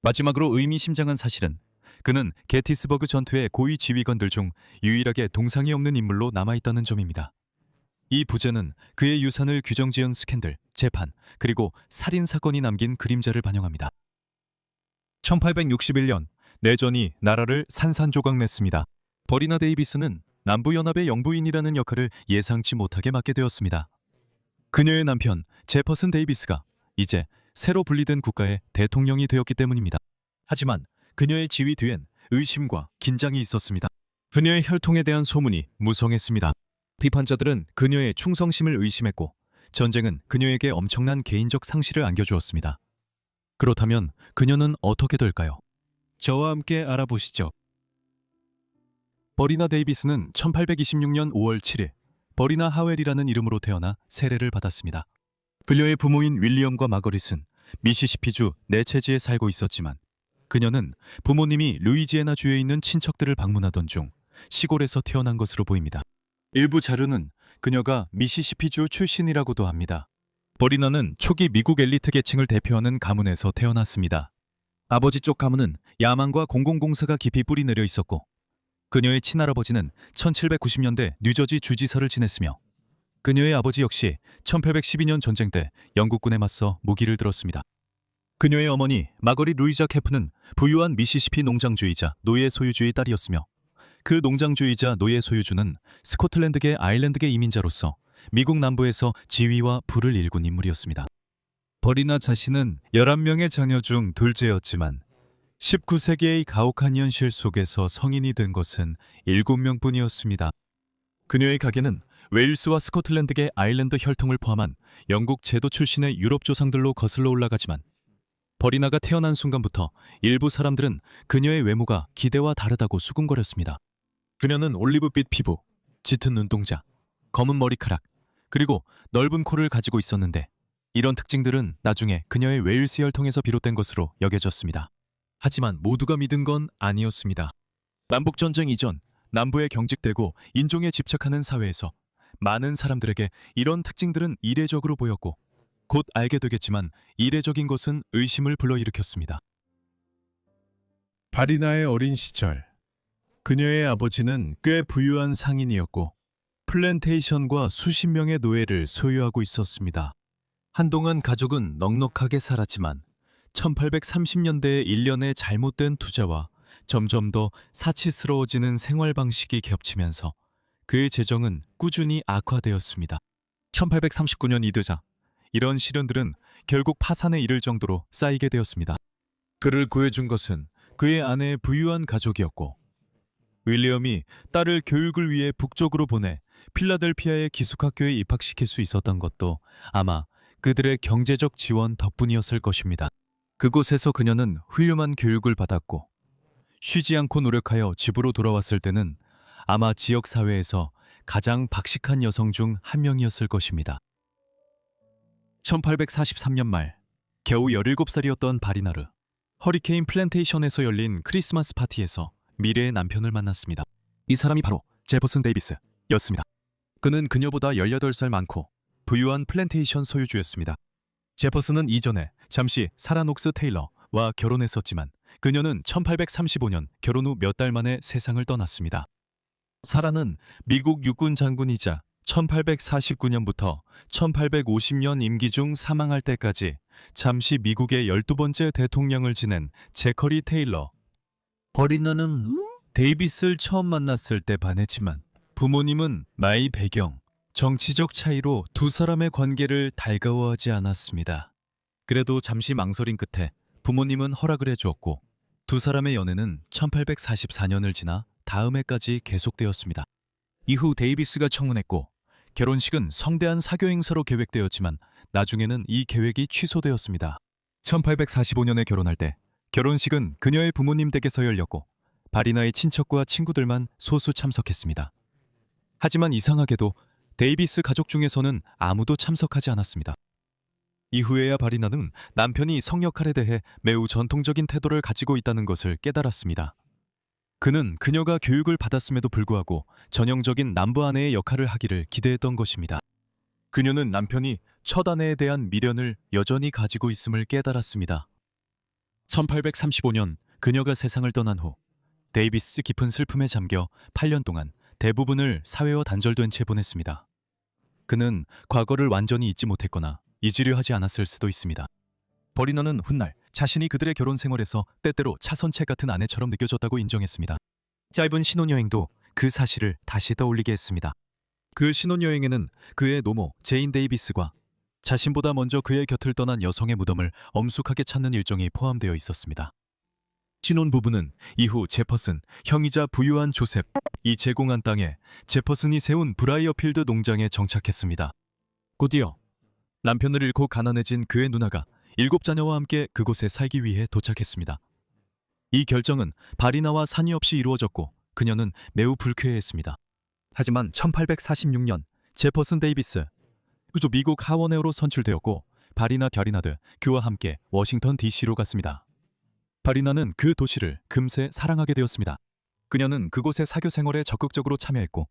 마지막으로 의미심장한 사실은 그는 게티스버그 전투의 고위 지휘관들 중 유일하게 동상이 없는 인물로 남아있다는 점입니다. 이 부제는 그의 유산을 규정지은 스캔들, 재판, 그리고 살인 사건이 남긴 그림자를 반영합니다. 1861년 내전이 나라를 산산조각냈습니다. 버리나 데이비스는 남부연합의 영부인이라는 역할을 예상치 못하게 맡게 되었습니다. 그녀의 남편 제퍼슨 데이비스가 이제 새로 분리된 국가의 대통령이 되었기 때문입니다. 하지만 그녀의 지위 뒤엔 의심과 긴장이 있었습니다. 그녀의 혈통에 대한 소문이 무성했습니다. 비판자들은 그녀의 충성심을 의심했고 전쟁은 그녀에게 엄청난 개인적 상실을 안겨주었습니다. 그렇다면 그녀는 어떻게 될까요? 저와 함께 알아보시죠. 버리나 데이비스는 1826년 5월 7일 버리나 하웰이라는 이름으로 태어나 세례를 받았습니다. 그녀의 부모인 윌리엄과 마거릿은 미시시피주 네체지에 살고 있었지만 그녀는 부모님이 루이지애나 주에 있는 친척들을 방문하던 중 시골에서 태어난 것으로 보입니다. 일부 자료는 그녀가 미시시피주 출신이라고도 합니다. 버리나는 초기 미국 엘리트 계층을 대표하는 가문에서 태어났습니다. 아버지 쪽 가문은 야망과 공공공사가 깊이 뿌리내려 있었고 그녀의 친할아버지는 1790년대 뉴저지 주지사를 지냈으며 그녀의 아버지 역시 1812년 전쟁 때 영국군에 맞서 무기를 들었습니다. 그녀의 어머니 마거릿 루이자 캐프는 부유한 미시시피 농장주의자 노예 소유주의 딸이었으며 그 농장주의자 노예 소유주는 스코틀랜드계 아일랜드계 이민자로서 미국 남부에서 지위와 부를 일군 인물이었습니다. 버리나 자신은 11명의 자녀 중 둘째였지만 19세기의 가혹한 현실 속에서 성인이 된 것은 7명뿐이었습니다. 그녀의 가계는 웨일스와 스코틀랜드계 아일랜드 혈통을 포함한 영국 제도 출신의 유럽 조상들로 거슬러 올라가지만 버리나가 태어난 순간부터 일부 사람들은 그녀의 외모가 기대와 다르다고 수군거렸습니다. 그녀는 올리브빛 피부, 짙은 눈동자, 검은 머리카락, 그리고 넓은 코를 가지고 있었는데 이런 특징들은 나중에 그녀의 웨일스 혈통에서 비롯된 것으로 여겨졌습니다. 하지만 모두가 믿은 건 아니었습니다. 남북전쟁 이전 남부에 경직되고 인종에 집착하는 사회에서 많은 사람들에게 이런 특징들은 이례적으로 보였고 곧 알게 되겠지만 이례적인 것은 의심을 불러일으켰습니다. 바리나의 어린 시절, 그녀의 아버지는 꽤 부유한 상인이었고 플랜테이션과 수십 명의 노예를 소유하고 있었습니다. 한동안 가족은 넉넉하게 살았지만 1830년대의 일련의 잘못된 투자와 점점 더 사치스러워지는 생활 방식이 겹치면서 그의 재정은 꾸준히 악화되었습니다. 1839년 이르자 이런 시련들은 결국 파산에 이를 정도로 쌓이게 되었습니다. 그를 구해준 것은 그의 아내의 부유한 가족이었고 윌리엄이 딸을 교육을 위해 북쪽으로 보내 필라델피아의 기숙학교에 입학시킬 수 있었던 것도 아마 그들의 경제적 지원 덕분이었을 것입니다. 그곳에서 그녀는 훌륭한 교육을 받았고 쉬지 않고 노력하여 집으로 돌아왔을 때는 아마 지역 사회에서 가장 박식한 여성 중 한 명이었을 것입니다. 1843년 말 겨우 17살이었던 바리나르, 허리케인 플랜테이션에서 열린 크리스마스 파티에서 미래의 남편을 만났습니다. 이 사람이 바로 제퍼슨 데이비스였습니다. 그는 그녀보다 18살 많고 부유한 플랜테이션 소유주였습니다. 제퍼슨은 이전에 잠시 사라 녹스 테일러와 결혼했었지만 그녀는 1835년 결혼 후 몇 달 만에 세상을 떠났습니다. 사라는 미국 육군 장군이자 1849년부터 1850년 임기 중 사망할 때까지 잠시 미국의 12번째 대통령을 지낸 제커리 테일러. 버리나는 데이비스를 처음 만났을 때 반했지만 부모님은 나이 배경, 정치적 차이로 두 사람의 관계를 달가워하지 않았습니다. 그래도 잠시 망설임 끝에 부모님은 허락을 해주었고 두 사람의 연애는 1844년을 지나 다음 해까지 계속되었습니다. 이후 데이비스가 청혼했고 결혼식은 성대한 사교 행사로 계획되었지만 나중에는 이 계획이 취소되었습니다. 1845년에 결혼할 때 결혼식은 그녀의 부모님 댁에서 열렸고 바리나의 친척과 친구들만 소수 참석했습니다. 하지만 이상하게도 데이비스 가족 중에서는 아무도 참석하지 않았습니다. 이후에야 바리나는 남편이 성 역할에 대해 매우 전통적인 태도를 가지고 있다는 것을 깨달았습니다. 그는 그녀가 교육을 받았음에도 불구하고 전형적인 남부 아내의 역할을 하기를 기대했던 것입니다. 그녀는 남편이 첫 아내에 대한 미련을 여전히 가지고 있음을 깨달았습니다. 1835년 그녀가 세상을 떠난 후 데이비스 깊은 슬픔에 잠겨 8년 동안 대부분을 사회와 단절된 채 보냈습니다. 그는 과거를 완전히 잊지 못했거나 잊으려 하지 않았을 수도 있습니다. 버리너는 훗날 자신이 그들의 결혼 생활에서 때때로 차선책 같은 아내처럼 느껴졌다고 인정했습니다. 짧은 신혼여행도 그 사실을 다시 떠올리게 했습니다. 그 신혼여행에는 그의 노모 제인 데이비스와 자신보다 먼저 그의 곁을 떠난 여성의 무덤을 엄숙하게 찾는 일정이 포함되어 있었습니다. 신혼부부는 이후 제퍼슨, 형이자 부유한 조셉, 이 제공한 땅에 제퍼슨이 세운 브라이어필드 농장에 정착했습니다. 곧이어 남편을 잃고 가난해진 그의 누나가 7자녀와 함께 그곳에 살기 위해 도착했습니다. 이 결정은 발이나와 산이 없이 이루어졌고 그녀는 매우 불쾌해했습니다. 하지만 1846년 제퍼슨 데이비스, 그저 미국 하원의원으로 선출되었고 바리나 갸리나드 그와 함께 워싱턴 DC로 갔습니다. 바리나는 그 도시를 금세 사랑하게 되었습니다. 그녀는 그곳의 사교 생활에 적극적으로 참여했고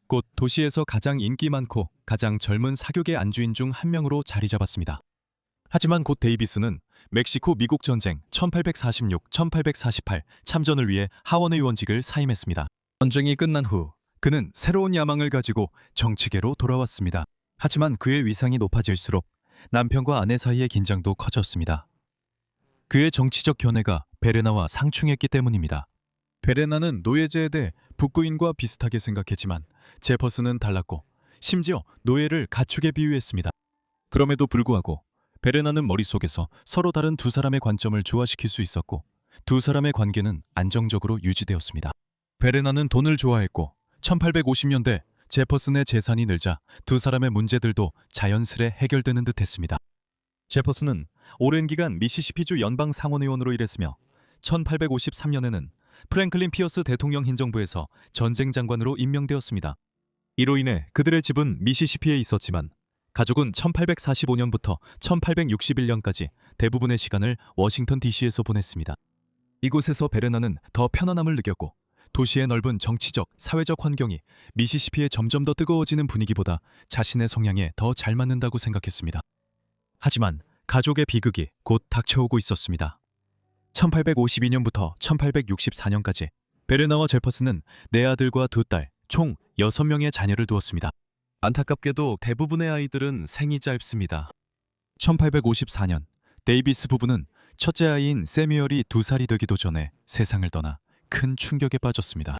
곧 도시에서 가장 인기 많고 가장 젊은 사교계 안주인 중 한 명으로 자리 잡았습니다. 하지만 곧 데이비스는 멕시코 미국 전쟁 1846-1848 참전을 위해 하원의원직을 사임했습니다. 전쟁이 끝난 후 그는 새로운 야망을 가지고 정치계로 돌아왔습니다. 하지만 그의 위상이 높아질수록 남편과 아내 사이의 긴장도 커졌습니다. 그의 정치적 견해가 베레나와 상충했기 때문입니다. 베레나는 노예제에 대해 북구인과 비슷하게 생각했지만 제퍼슨은 달랐고 심지어 노예를 가축에 비유했습니다. 그럼에도 불구하고 베레나는 머릿속에서 서로 다른 두 사람의 관점을 조화시킬 수 있었고 두 사람의 관계는 안정적으로 유지되었습니다. 베레나는 돈을 좋아했고 1850년대 제퍼슨의 재산이 늘자 두 사람의 문제들도 자연스레 해결되는 듯했습니다. 제퍼슨은 오랜 기간 미시시피주 연방 상원의원으로 일했으며 1853년에는 프랭클린 피어스 대통령 행정부에서 전쟁 장관으로 임명되었습니다. 이로 인해 그들의 집은 미시시피에 있었지만 가족은 1845년부터 1861년까지 대부분의 시간을 워싱턴 DC에서 보냈습니다. 이곳에서 베레나는 더 편안함을 느꼈고 도시의 넓은 정치적, 사회적 환경이 미시시피에 점점 더 뜨거워지는 분위기보다 자신의 성향에 더 잘 맞는다고 생각했습니다. 하지만 가족의 비극이 곧 닥쳐오고 있었습니다. 1852년부터 1864년까지 베레나와 제퍼슨은 네 아들과 두 딸, 총 6명의 자녀를 두었습니다. 안타깝게도 대부분의 아이들은 생이 짧습니다. 1854년 데이비스 부부는 첫째 아이인 세뮤얼이 2살이 되기도 전에 세상을 떠나 큰 충격에 빠졌습니다.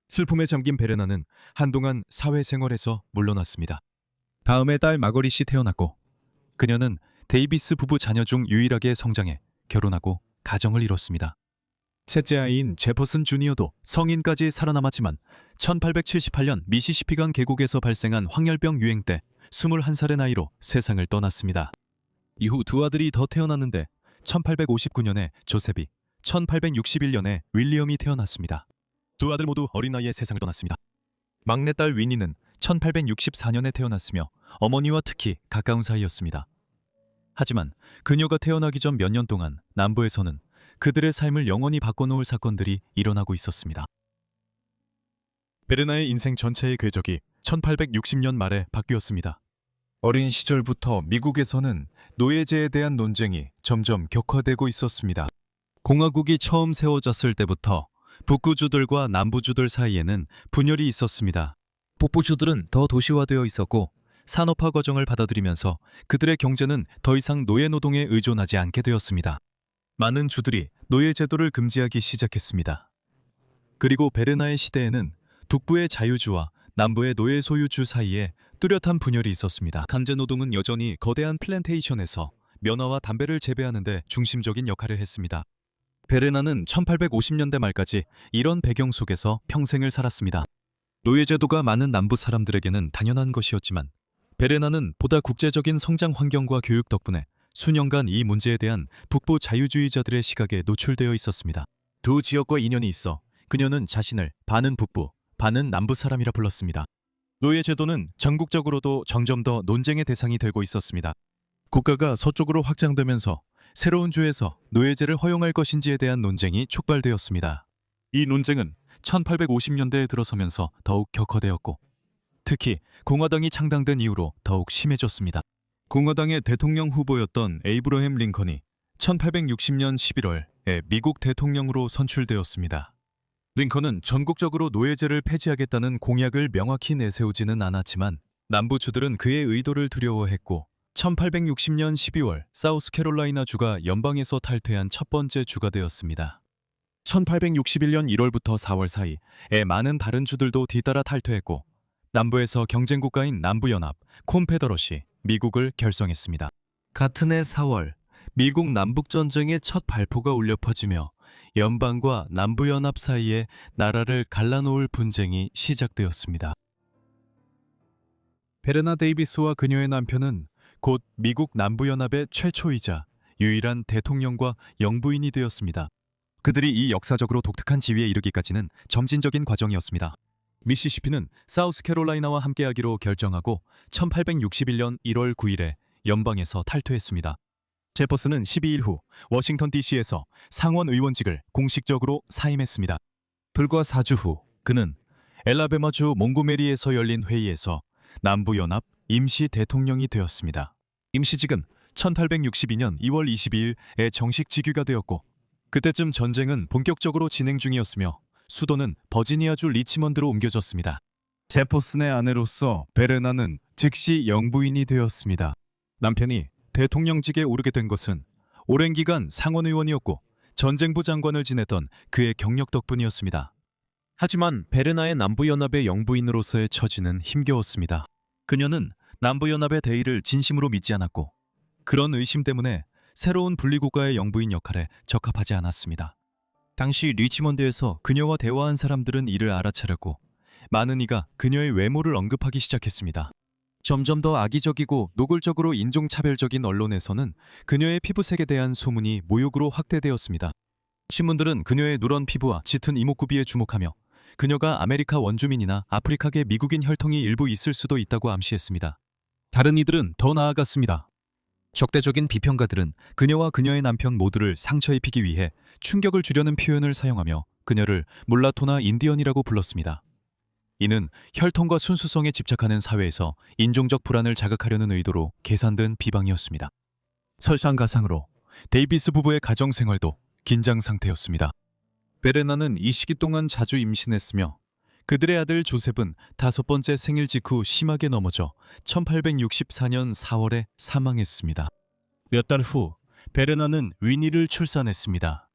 슬픔에 잠긴 베레나는 한동안 사회생활에서 물러났습니다. 다음에 딸 마거릿이 태어났고 그녀는 데이비스 부부 자녀 중 유일하게 성장해 결혼하고 가정을 이뤘습니다. 셋째 아이인 제퍼슨 주니어도 성인까지 살아남았지만 1878년 미시시피강 계곡에서 발생한 황열병 유행 때 21살의 나이로 세상을 떠났습니다. 이후 두 아들이 더 태어났는데 1859년에 조셉이, 1861년에 윌리엄이 태어났습니다. 두 아들 모두 어린 나이에 세상을 떠났습니다. 막내딸 위니는 1864년에 태어났으며 어머니와 특히 가까운 사이였습니다. 하지만 그녀가 태어나기 전 몇 년 동안 남부에서는 그들의 삶을 영원히 바꿔놓을 사건들이 일어나고 있었습니다. 베레나의 인생 전체의 궤적이 1860년 말에 바뀌었습니다. 어린 시절부터 미국에서는 노예제에 대한 논쟁이 점점 격화되고 있었습니다. 공화국이 처음 세워졌을 때부터 북부주들과 남부주들 사이에는 분열이 있었습니다. 북부주들은 더 도시화되어 있었고 산업화 과정을 받아들이면서 그들의 경제는 더 이상 노예 노동에 의존하지 않게 되었습니다. 많은 주들이 노예 제도를 금지하기 시작했습니다. 그리고 베레나의 시대에는 북부의 자유주와 남부의 노예 소유주 사이에 뚜렷한 분열이 있었습니다. 강제노동은 여전히 거대한 플랜테이션에서 면화와 담배를 재배하는 데 중심적인 역할을 했습니다. 베레나는 1850년대 말까지 이런 배경 속에서 평생을 살았습니다. 노예제도가 많은 남부 사람들에게는 당연한 것이었지만 베레나는 보다 국제적인 성장 환경과 교육 덕분에 수년간 이 문제에 대한 북부 자유주의자들의 시각에 노출되어 있었습니다. 두 지역과 인연이 있어 그녀는 자신을 반은 북부, 반은 남부 사람이라 불렀습니다. 노예제도는 전국적으로도 점점 더 논쟁의 대상이 되고 있었습니다. 국가가 서쪽으로 확장되면서 새로운 주에서 노예제를 허용할 것인지에 대한 논쟁이 촉발되었습니다. 이 논쟁은 1850년대에 들어서면서 더욱 격화되었고 특히 공화당이 창당된 이후로 더욱 심해졌습니다. 공화당의 대통령 후보였던 에이브러햄 링컨이 1860년 11월에 미국 대통령으로 선출되었습니다. 링컨은 전국적으로 노예제를 폐지하겠다는 공약을 명확히 내세우지는 않았지만 남부주들은 그의 의도를 두려워했고 1860년 12월 사우스캐롤라이나주가 연방에서 탈퇴한 첫 번째 주가 되었습니다. 1861년 1월부터 4월 사이에 많은 다른 주들도 뒤따라 탈퇴했고 남부에서 경쟁국가인 남부연합, 콘페더러시, 미국을 결성했습니다. 같은 해 4월 미국 남북전쟁의 첫 발포가 울려 퍼지며 연방과 남부연합 사이에 나라를 갈라놓을 분쟁이 시작되었습니다. 베르나 데이비스와 그녀의 남편은 곧 미국 남부연합의 최초이자 유일한 대통령과 영부인이 되었습니다. 그들이 이 역사적으로 독특한 지위에 이르기까지는 점진적인 과정이었습니다. 미시시피는 사우스캐롤라이나와 함께하기로 결정하고 1861년 1월 9일에 연방에서 탈퇴했습니다. 제퍼슨은 12일 후 워싱턴 DC에서 상원 의원직을 공식적으로 사임했습니다. 불과 4주 후 그는 엘라베마주 몽고메리에서 열린 회의에서 남부연합 임시 대통령이 되었습니다. 임시직은 1862년 2월 22일에 정식 직위가 되었고 그때쯤 전쟁은 본격적으로 진행 중이었으며 수도는 버지니아주 리치먼드로 옮겨졌습니다. 제퍼슨의 아내로서 베르나는 즉시 영부인이 되었습니다. 남편이 대통령직에 오르게 된 것은 오랜 기간 상원의원이었고 전쟁부 장관을 지냈던 그의 경력 덕분이었습니다. 하지만 베르나의 남부연합의 영부인으로서의 처지는 힘겨웠습니다. 그녀는 남부연합의 대의를 진심으로 믿지 않았고 그런 의심 때문에 새로운 분리국가의 영부인 역할에 적합하지 않았습니다. 당시 리치먼드에서 그녀와 대화한 사람들은 이를 알아차렸고 많은 이가 그녀의 외모를 언급하기 시작했습니다. 점점 더 악의적이고 노골적으로 인종차별적인 언론에서는 그녀의 피부색에 대한 소문이 모욕으로 확대되었습니다. 신문들은 그녀의 누런 피부와 짙은 이목구비에 주목하며 그녀가 아메리카 원주민이나 아프리카계 미국인 혈통이 일부 있을 수도 있다고 암시했습니다. 다른 이들은 더 나아갔습니다. 적대적인 비평가들은 그녀와 그녀의 남편 모두를 상처 입히기 위해 충격을 주려는 표현을 사용하며 그녀를 물라토나 인디언이라고 불렀습니다. 이는 혈통과 순수성에 집착하는 사회에서 인종적 불안을 자극하려는 의도로 계산된 비방이었습니다. 설상가상으로 데이비스 부부의 가정생활도 긴장 상태였습니다. 베레나는 이 시기 동안 자주 임신했으며 그들의 아들 조셉은 5번째 생일 직후 심하게 넘어져 1864년 4월에 사망했습니다. 몇 달 후 베레나는 위니를 출산했습니다.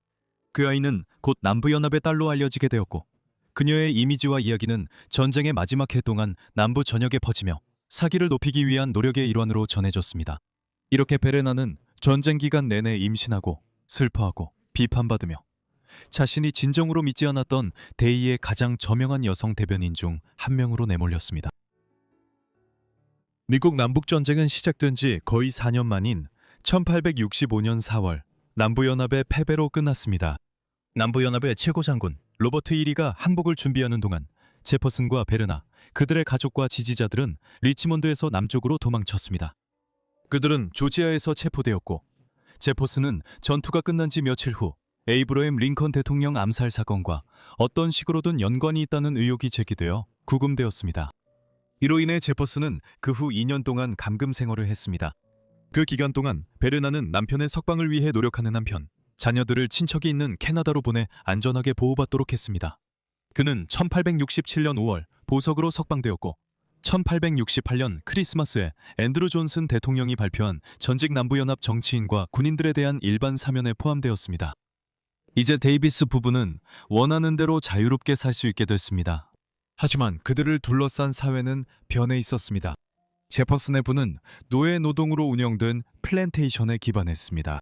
그 아이는 곧 남부연합의 딸로 알려지게 되었고 그녀의 이미지와 이야기는 전쟁의 마지막 해 동안 남부 전역에 퍼지며 사기를 높이기 위한 노력의 일환으로 전해졌습니다. 이렇게 베레나는 전쟁 기간 내내 임신하고 슬퍼하고 비판받으며 자신이 진정으로 믿지 않았던 대의의 가장 저명한 여성 대변인 중 한 명으로 내몰렸습니다. 미국 남북전쟁은 시작된 지 거의 4년 만인 1865년 4월 남부연합의 패배로 끝났습니다. 남부연합의 최고장군 로버트 이리가 항복을 준비하는 동안 제퍼슨과 베르나, 그들의 가족과 지지자들은 리치몬드에서 남쪽으로 도망쳤습니다. 그들은 조지아에서 체포되었고 제퍼슨은 전투가 끝난 지 며칠 후 에이브러햄 링컨 대통령 암살 사건과 어떤 식으로든 연관이 있다는 의혹이 제기되어 구금되었습니다. 이로 인해 제퍼슨은 그 후 2년 동안 감금 생활을 했습니다. 그 기간 동안 베르나는 남편의 석방을 위해 노력하는 한편 자녀들을 친척이 있는 캐나다로 보내 안전하게 보호받도록 했습니다. 그는 1867년 5월 보석으로 석방되었고 1868년 크리스마스에 앤드루 존슨 대통령이 발표한 전직 남부연합 정치인과 군인들에 대한 일반 사면에 포함되었습니다. 이제 데이비스 부부는 원하는 대로 자유롭게 살 수 있게 됐습니다. 하지만 그들을 둘러싼 사회는 변해 있었습니다. 제퍼슨의 부는 노예 노동으로 운영된 플랜테이션에 기반했습니다.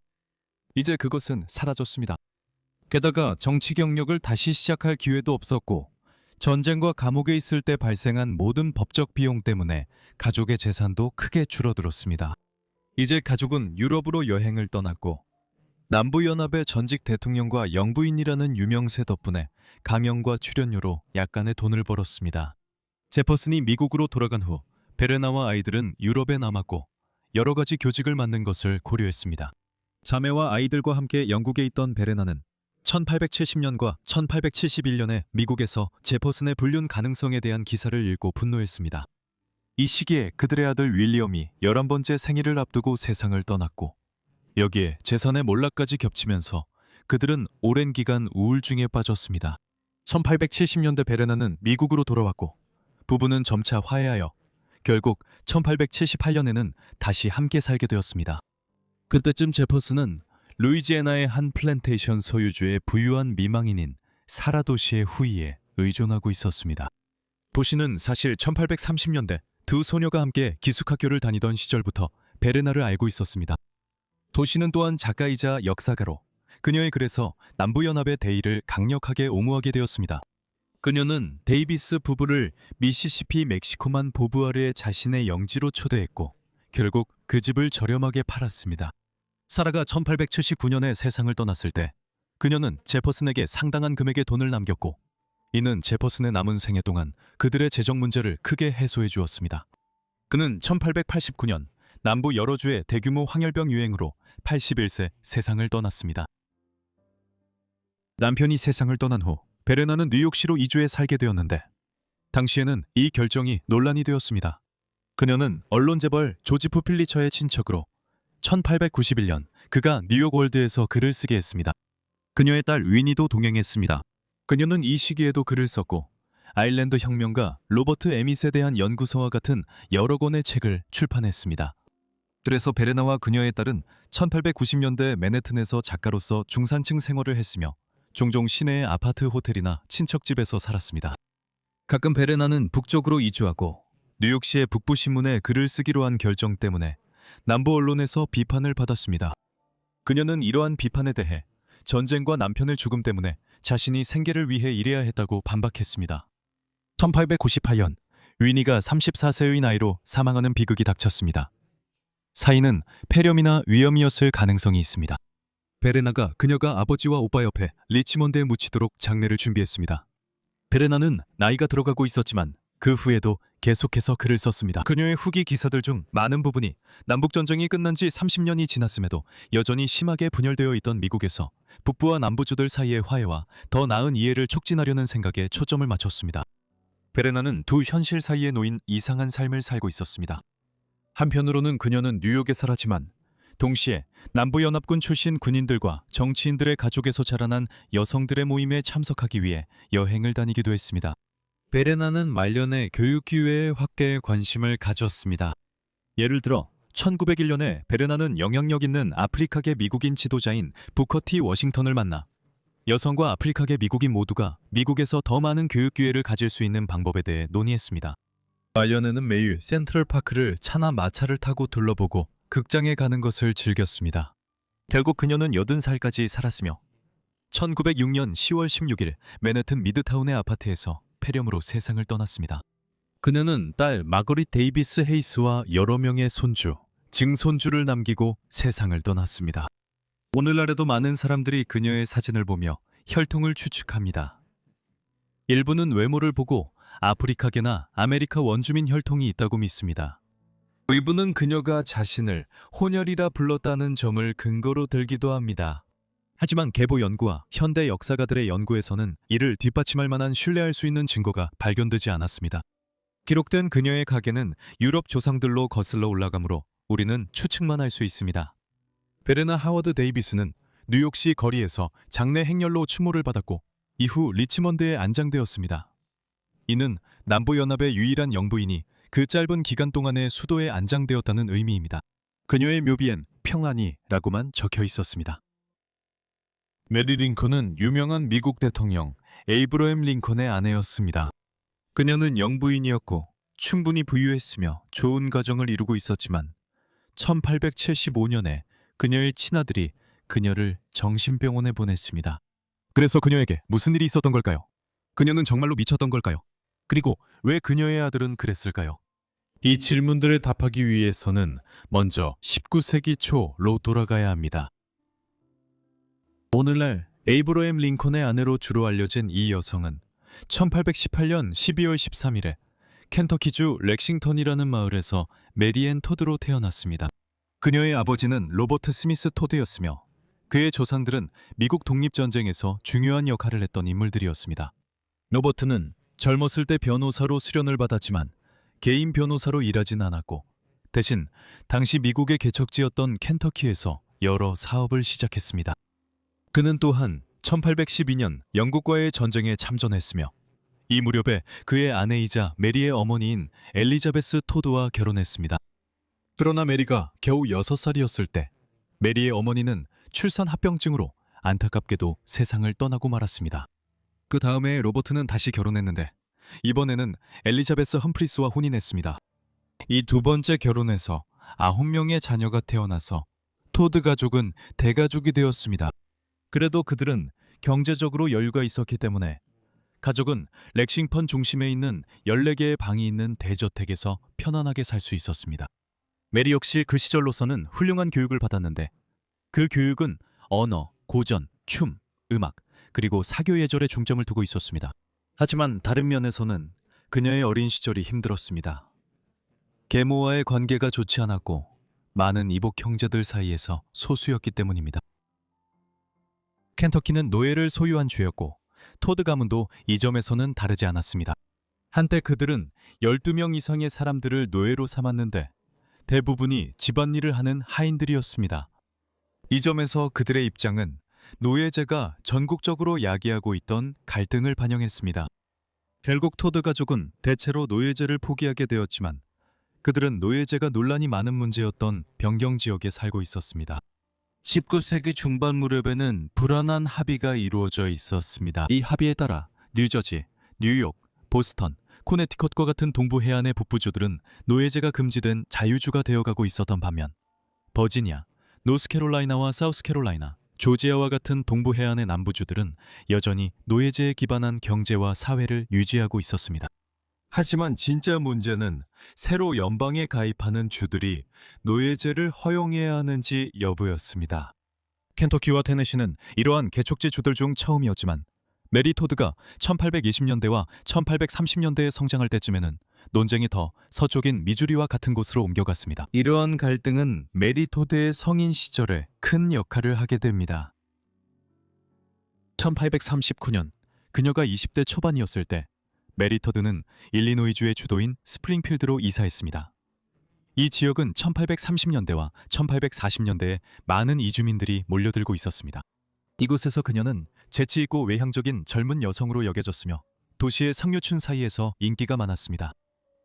이제 그것은 사라졌습니다. 게다가 정치 경력을 다시 시작할 기회도 없었고 전쟁과 감옥에 있을 때 발생한 모든 법적 비용 때문에 가족의 재산도 크게 줄어들었습니다. 이제 가족은 유럽으로 여행을 떠났고 남부연합의 전직 대통령과 영부인이라는 유명세 덕분에 강연과 출연료로 약간의 돈을 벌었습니다. 제퍼슨이 미국으로 돌아간 후 베레나와 아이들은 유럽에 남았고 여러 가지 교직을 맡는 것을 고려했습니다. 자매와 아이들과 함께 영국에 있던 베레나는 1870년과 1871년에 미국에서 제퍼슨의 불륜 가능성에 대한 기사를 읽고 분노했습니다. 이 시기에 그들의 아들 윌리엄이 11번째 생일을 앞두고 세상을 떠났고 여기에 재산의 몰락까지 겹치면서 그들은 오랜 기간 우울증에 빠졌습니다. 1870년대 베레나는 미국으로 돌아왔고 부부는 점차 화해하여 결국 1878년에는 다시 함께 살게 되었습니다. 그때쯤 제퍼슨은 루이지애나의 한 플랜테이션 소유주의 부유한 미망인인 사라 도시의 후위에 의존하고 있었습니다. 도시는 사실 1830년대 두 소녀가 함께 기숙학교를 다니던 시절부터 베르나를 알고 있었습니다. 도시는 또한 작가이자 역사가로 그녀의 글에서 남부연합의 대의를 강력하게 옹호하게 되었습니다. 그녀는 데이비스 부부를 미시시피 멕시코만 보부 아래 자신의 영지로 초대했고 결국 그 집을 저렴하게 팔았습니다. 사라가 1879년에 세상을 떠났을 때 그녀는 제퍼슨에게 상당한 금액의 돈을 남겼고 이는 제퍼슨의 남은 생애 동안 그들의 재정 문제를 크게 해소해 주었습니다. 그는 1889년 남부 여러 주의 대규모 황열병 유행으로 81세 세상을 떠났습니다. 남편이 세상을 떠난 후 베레나는 뉴욕시로 이주해 살게 되었는데 당시에는 이 결정이 논란이 되었습니다. 그녀는 언론 재벌 조지프 필리처의 친척으로 1891년 그가 뉴욕 월드에서 글을 쓰게 했습니다. 그녀의 딸 위니도 동행했습니다. 그녀는 이 시기에도 글을 썼고 아일랜드 혁명가 로버트 에밋에 대한 연구서와 같은 여러 권의 책을 출판했습니다. 그래서 베레나와 그녀의 딸은 1890년대 맨해튼에서 작가로서 중산층 생활을 했으며 종종 시내의 아파트 호텔이나 친척집에서 살았습니다. 가끔 베레나는 북쪽으로 이주하고 뉴욕시의 북부신문에 글을 쓰기로 한 결정 때문에 남부 언론에서 비판을 받았습니다. 그녀는 이러한 비판에 대해 전쟁과 남편의 죽음 때문에 자신이 생계를 위해 일해야 했다고 반박했습니다. 1898년 위니가 34세의 나이로 사망하는 비극이 닥쳤습니다. 사인은 폐렴이나 위염이었을 가능성이 있습니다. 베레나가 그녀가 아버지와 오빠 옆에 리치몬드에 묻히도록 장례를 준비했습니다. 베레나는 나이가 들어가고 있었지만 그 후에도 계속해서 글을 썼습니다. 그녀의 후기 기사들 중 많은 부분이 남북전쟁이 끝난 지 30년이 지났음에도 여전히 심하게 분열되어 있던 미국에서 북부와 남부주들 사이의 화해와 더 나은 이해를 촉진하려는 생각에 초점을 맞췄습니다. 베레나는 두 현실 사이에 놓인 이상한 삶을 살고 있었습니다. 한편으로는 그녀는 뉴욕에 살았지만 동시에 남부연합군 출신 군인들과 정치인들의 가족에서 자라난 여성들의 모임에 참석하기 위해 여행을 다니기도 했습니다. 베레나는 말년에 교육 기회의 확대에 관심을 가졌습니다. 예를 들어 1901년에 베레나는 영향력 있는 아프리카계 미국인 지도자인 부커 T 워싱턴을 만나 여성과 아프리카계 미국인 모두가 미국에서 더 많은 교육 기회를 가질 수 있는 방법에 대해 논의했습니다. 말년에는 매일 센트럴파크를 차나 마차를 타고 둘러보고 극장에 가는 것을 즐겼습니다. 결국 그녀는 80살까지 살았으며 1906년 10월 16일 맨해튼 미드타운의 아파트에서 폐렴으로 세상을 떠났습니다. 그녀는 딸 마거릿 데이비스 헤이스와 여러 명의 손주, 증손주를 남기고 세상을 떠났습니다. 오늘날에도 많은 사람들이 그녀의 사진을 보며 혈통을 추측합니다. 일부는 외모를 보고 아프리카계나 아메리카 원주민 혈통이 있다고 믿습니다. 일부는 그녀가 자신을 혼혈이라 불렀다는 점을 근거로 들기도 합니다. 하지만 계보 연구와 현대 역사가들의 연구에서는 이를 뒷받침할 만한 신뢰할 수 있는 증거가 발견되지 않았습니다. 기록된 그녀의 가계는 유럽 조상들로 거슬러 올라가므로 우리는 추측만 할 수 있습니다. 베레나 하워드 데이비스는 뉴욕시 거리에서 장례 행렬로 추모를 받았고 이후 리치먼드에 안장되었습니다. 이는 남부연합의 유일한 영부인이 그 짧은 기간 동안에 수도에 안장되었다는 의미입니다. 그녀의 묘비엔 평안이라고만 적혀 있었습니다. 메리 링컨은 유명한 미국 대통령 에이브러햄 링컨의 아내였습니다. 그녀는 영부인이었고 충분히 부유했으며 좋은 가정을 이루고 있었지만 1875년에 그녀의 친아들이 그녀를 정신병원에 보냈습니다. 그래서 그녀에게 무슨 일이 있었던 걸까요? 그녀는 정말로 미쳤던 걸까요? 그리고 왜 그녀의 아들은 그랬을까요? 이 질문들을 답하기 위해서는 먼저 19세기 초로 돌아가야 합니다. 오늘날 에이브러햄 링컨의 아내로 주로 알려진 이 여성은 1818년 12월 13일에 켄터키주 렉싱턴이라는 마을에서 메리앤 토드로 태어났습니다. 그녀의 아버지는 로버트 스미스 토드였으며 그의 조상들은 미국 독립전쟁에서 중요한 역할을 했던 인물들이었습니다. 로버트는 젊었을 때 변호사로 수련을 받았지만 개인 변호사로 일하진 않았고 대신 당시 미국의 개척지였던 켄터키에서 여러 사업을 시작했습니다. 그는 또한 1812년 영국과의 전쟁에 참전했으며 이 무렵에 그의 아내이자 메리의 어머니인 엘리자베스 토드와 결혼했습니다. 그러나 메리가 겨우 6살이었을 때 메리의 어머니는 출산 합병증으로 안타깝게도 세상을 떠나고 말았습니다. 그 다음에 로버트는 다시 결혼했는데 이번에는 엘리자베스 험프리스와 혼인했습니다. 이 두 번째 결혼에서 9명의 자녀가 태어나서 토드 가족은 대가족이 되었습니다. 그래도 그들은 경제적으로 여유가 있었기 때문에 가족은 렉싱턴 중심에 있는 14개의 방이 있는 대저택에서 편안하게 살 수 있었습니다. 메리 역시 그 시절로서는 훌륭한 교육을 받았는데 그 교육은 언어, 고전, 춤, 음악, 그리고 사교 예절에 중점을 두고 있었습니다. 하지만 다른 면에서는 그녀의 어린 시절이 힘들었습니다. 계모와의 관계가 좋지 않았고 많은 이복 형제들 사이에서 소수였기 때문입니다. 켄터키는 노예를 소유한 주였고 토드 가문도 이 점에서는 다르지 않았습니다. 한때 그들은 12명 이상의 사람들을 노예로 삼았는데 대부분이 집안일을 하는 하인들이었습니다. 이 점에서 그들의 입장은 노예제가 전국적으로 야기하고 있던 갈등을 반영했습니다. 결국 토드 가족은 대체로 노예제를 포기하게 되었지만 그들은 노예제가 논란이 많은 문제였던 변경 지역에 살고 있었습니다. 19세기 중반 무렵에는 불안한 합의가 이루어져 있었습니다. 이 합의에 따라 뉴저지, 뉴욕, 보스턴, 코네티컷과 같은 동부 해안의 북부주들은 노예제가 금지된 자유주가 되어가고 있었던 반면 버지니아, 노스캐롤라이나와 사우스캐롤라이나, 조지아와 같은 동부 해안의 남부주들은 여전히 노예제에 기반한 경제와 사회를 유지하고 있었습니다. 하지만 진짜 문제는 새로 연방에 가입하는 주들이 노예제를 허용해야 하는지 여부였습니다. 켄터키와 테네시는 이러한 개척지 주들 중 처음이었지만 메리 토드가 1820년대와 1830년대에 성장할 때쯤에는 논쟁이 더 서쪽인 미주리와 같은 곳으로 옮겨갔습니다. 이러한 갈등은 메리 토드의 성인 시절에 큰 역할을 하게 됩니다. 1839년 그녀가 20대 초반이었을 때 메리 토드는 일리노이주의 주도인 스프링필드로 이사했습니다. 이 지역은 1830년대와 1840년대에 많은 이주민들이 몰려들고 있었습니다. 이곳에서 그녀는 재치있고 외향적인 젊은 여성으로 여겨졌으며 도시의 상류층 사이에서 인기가 많았습니다.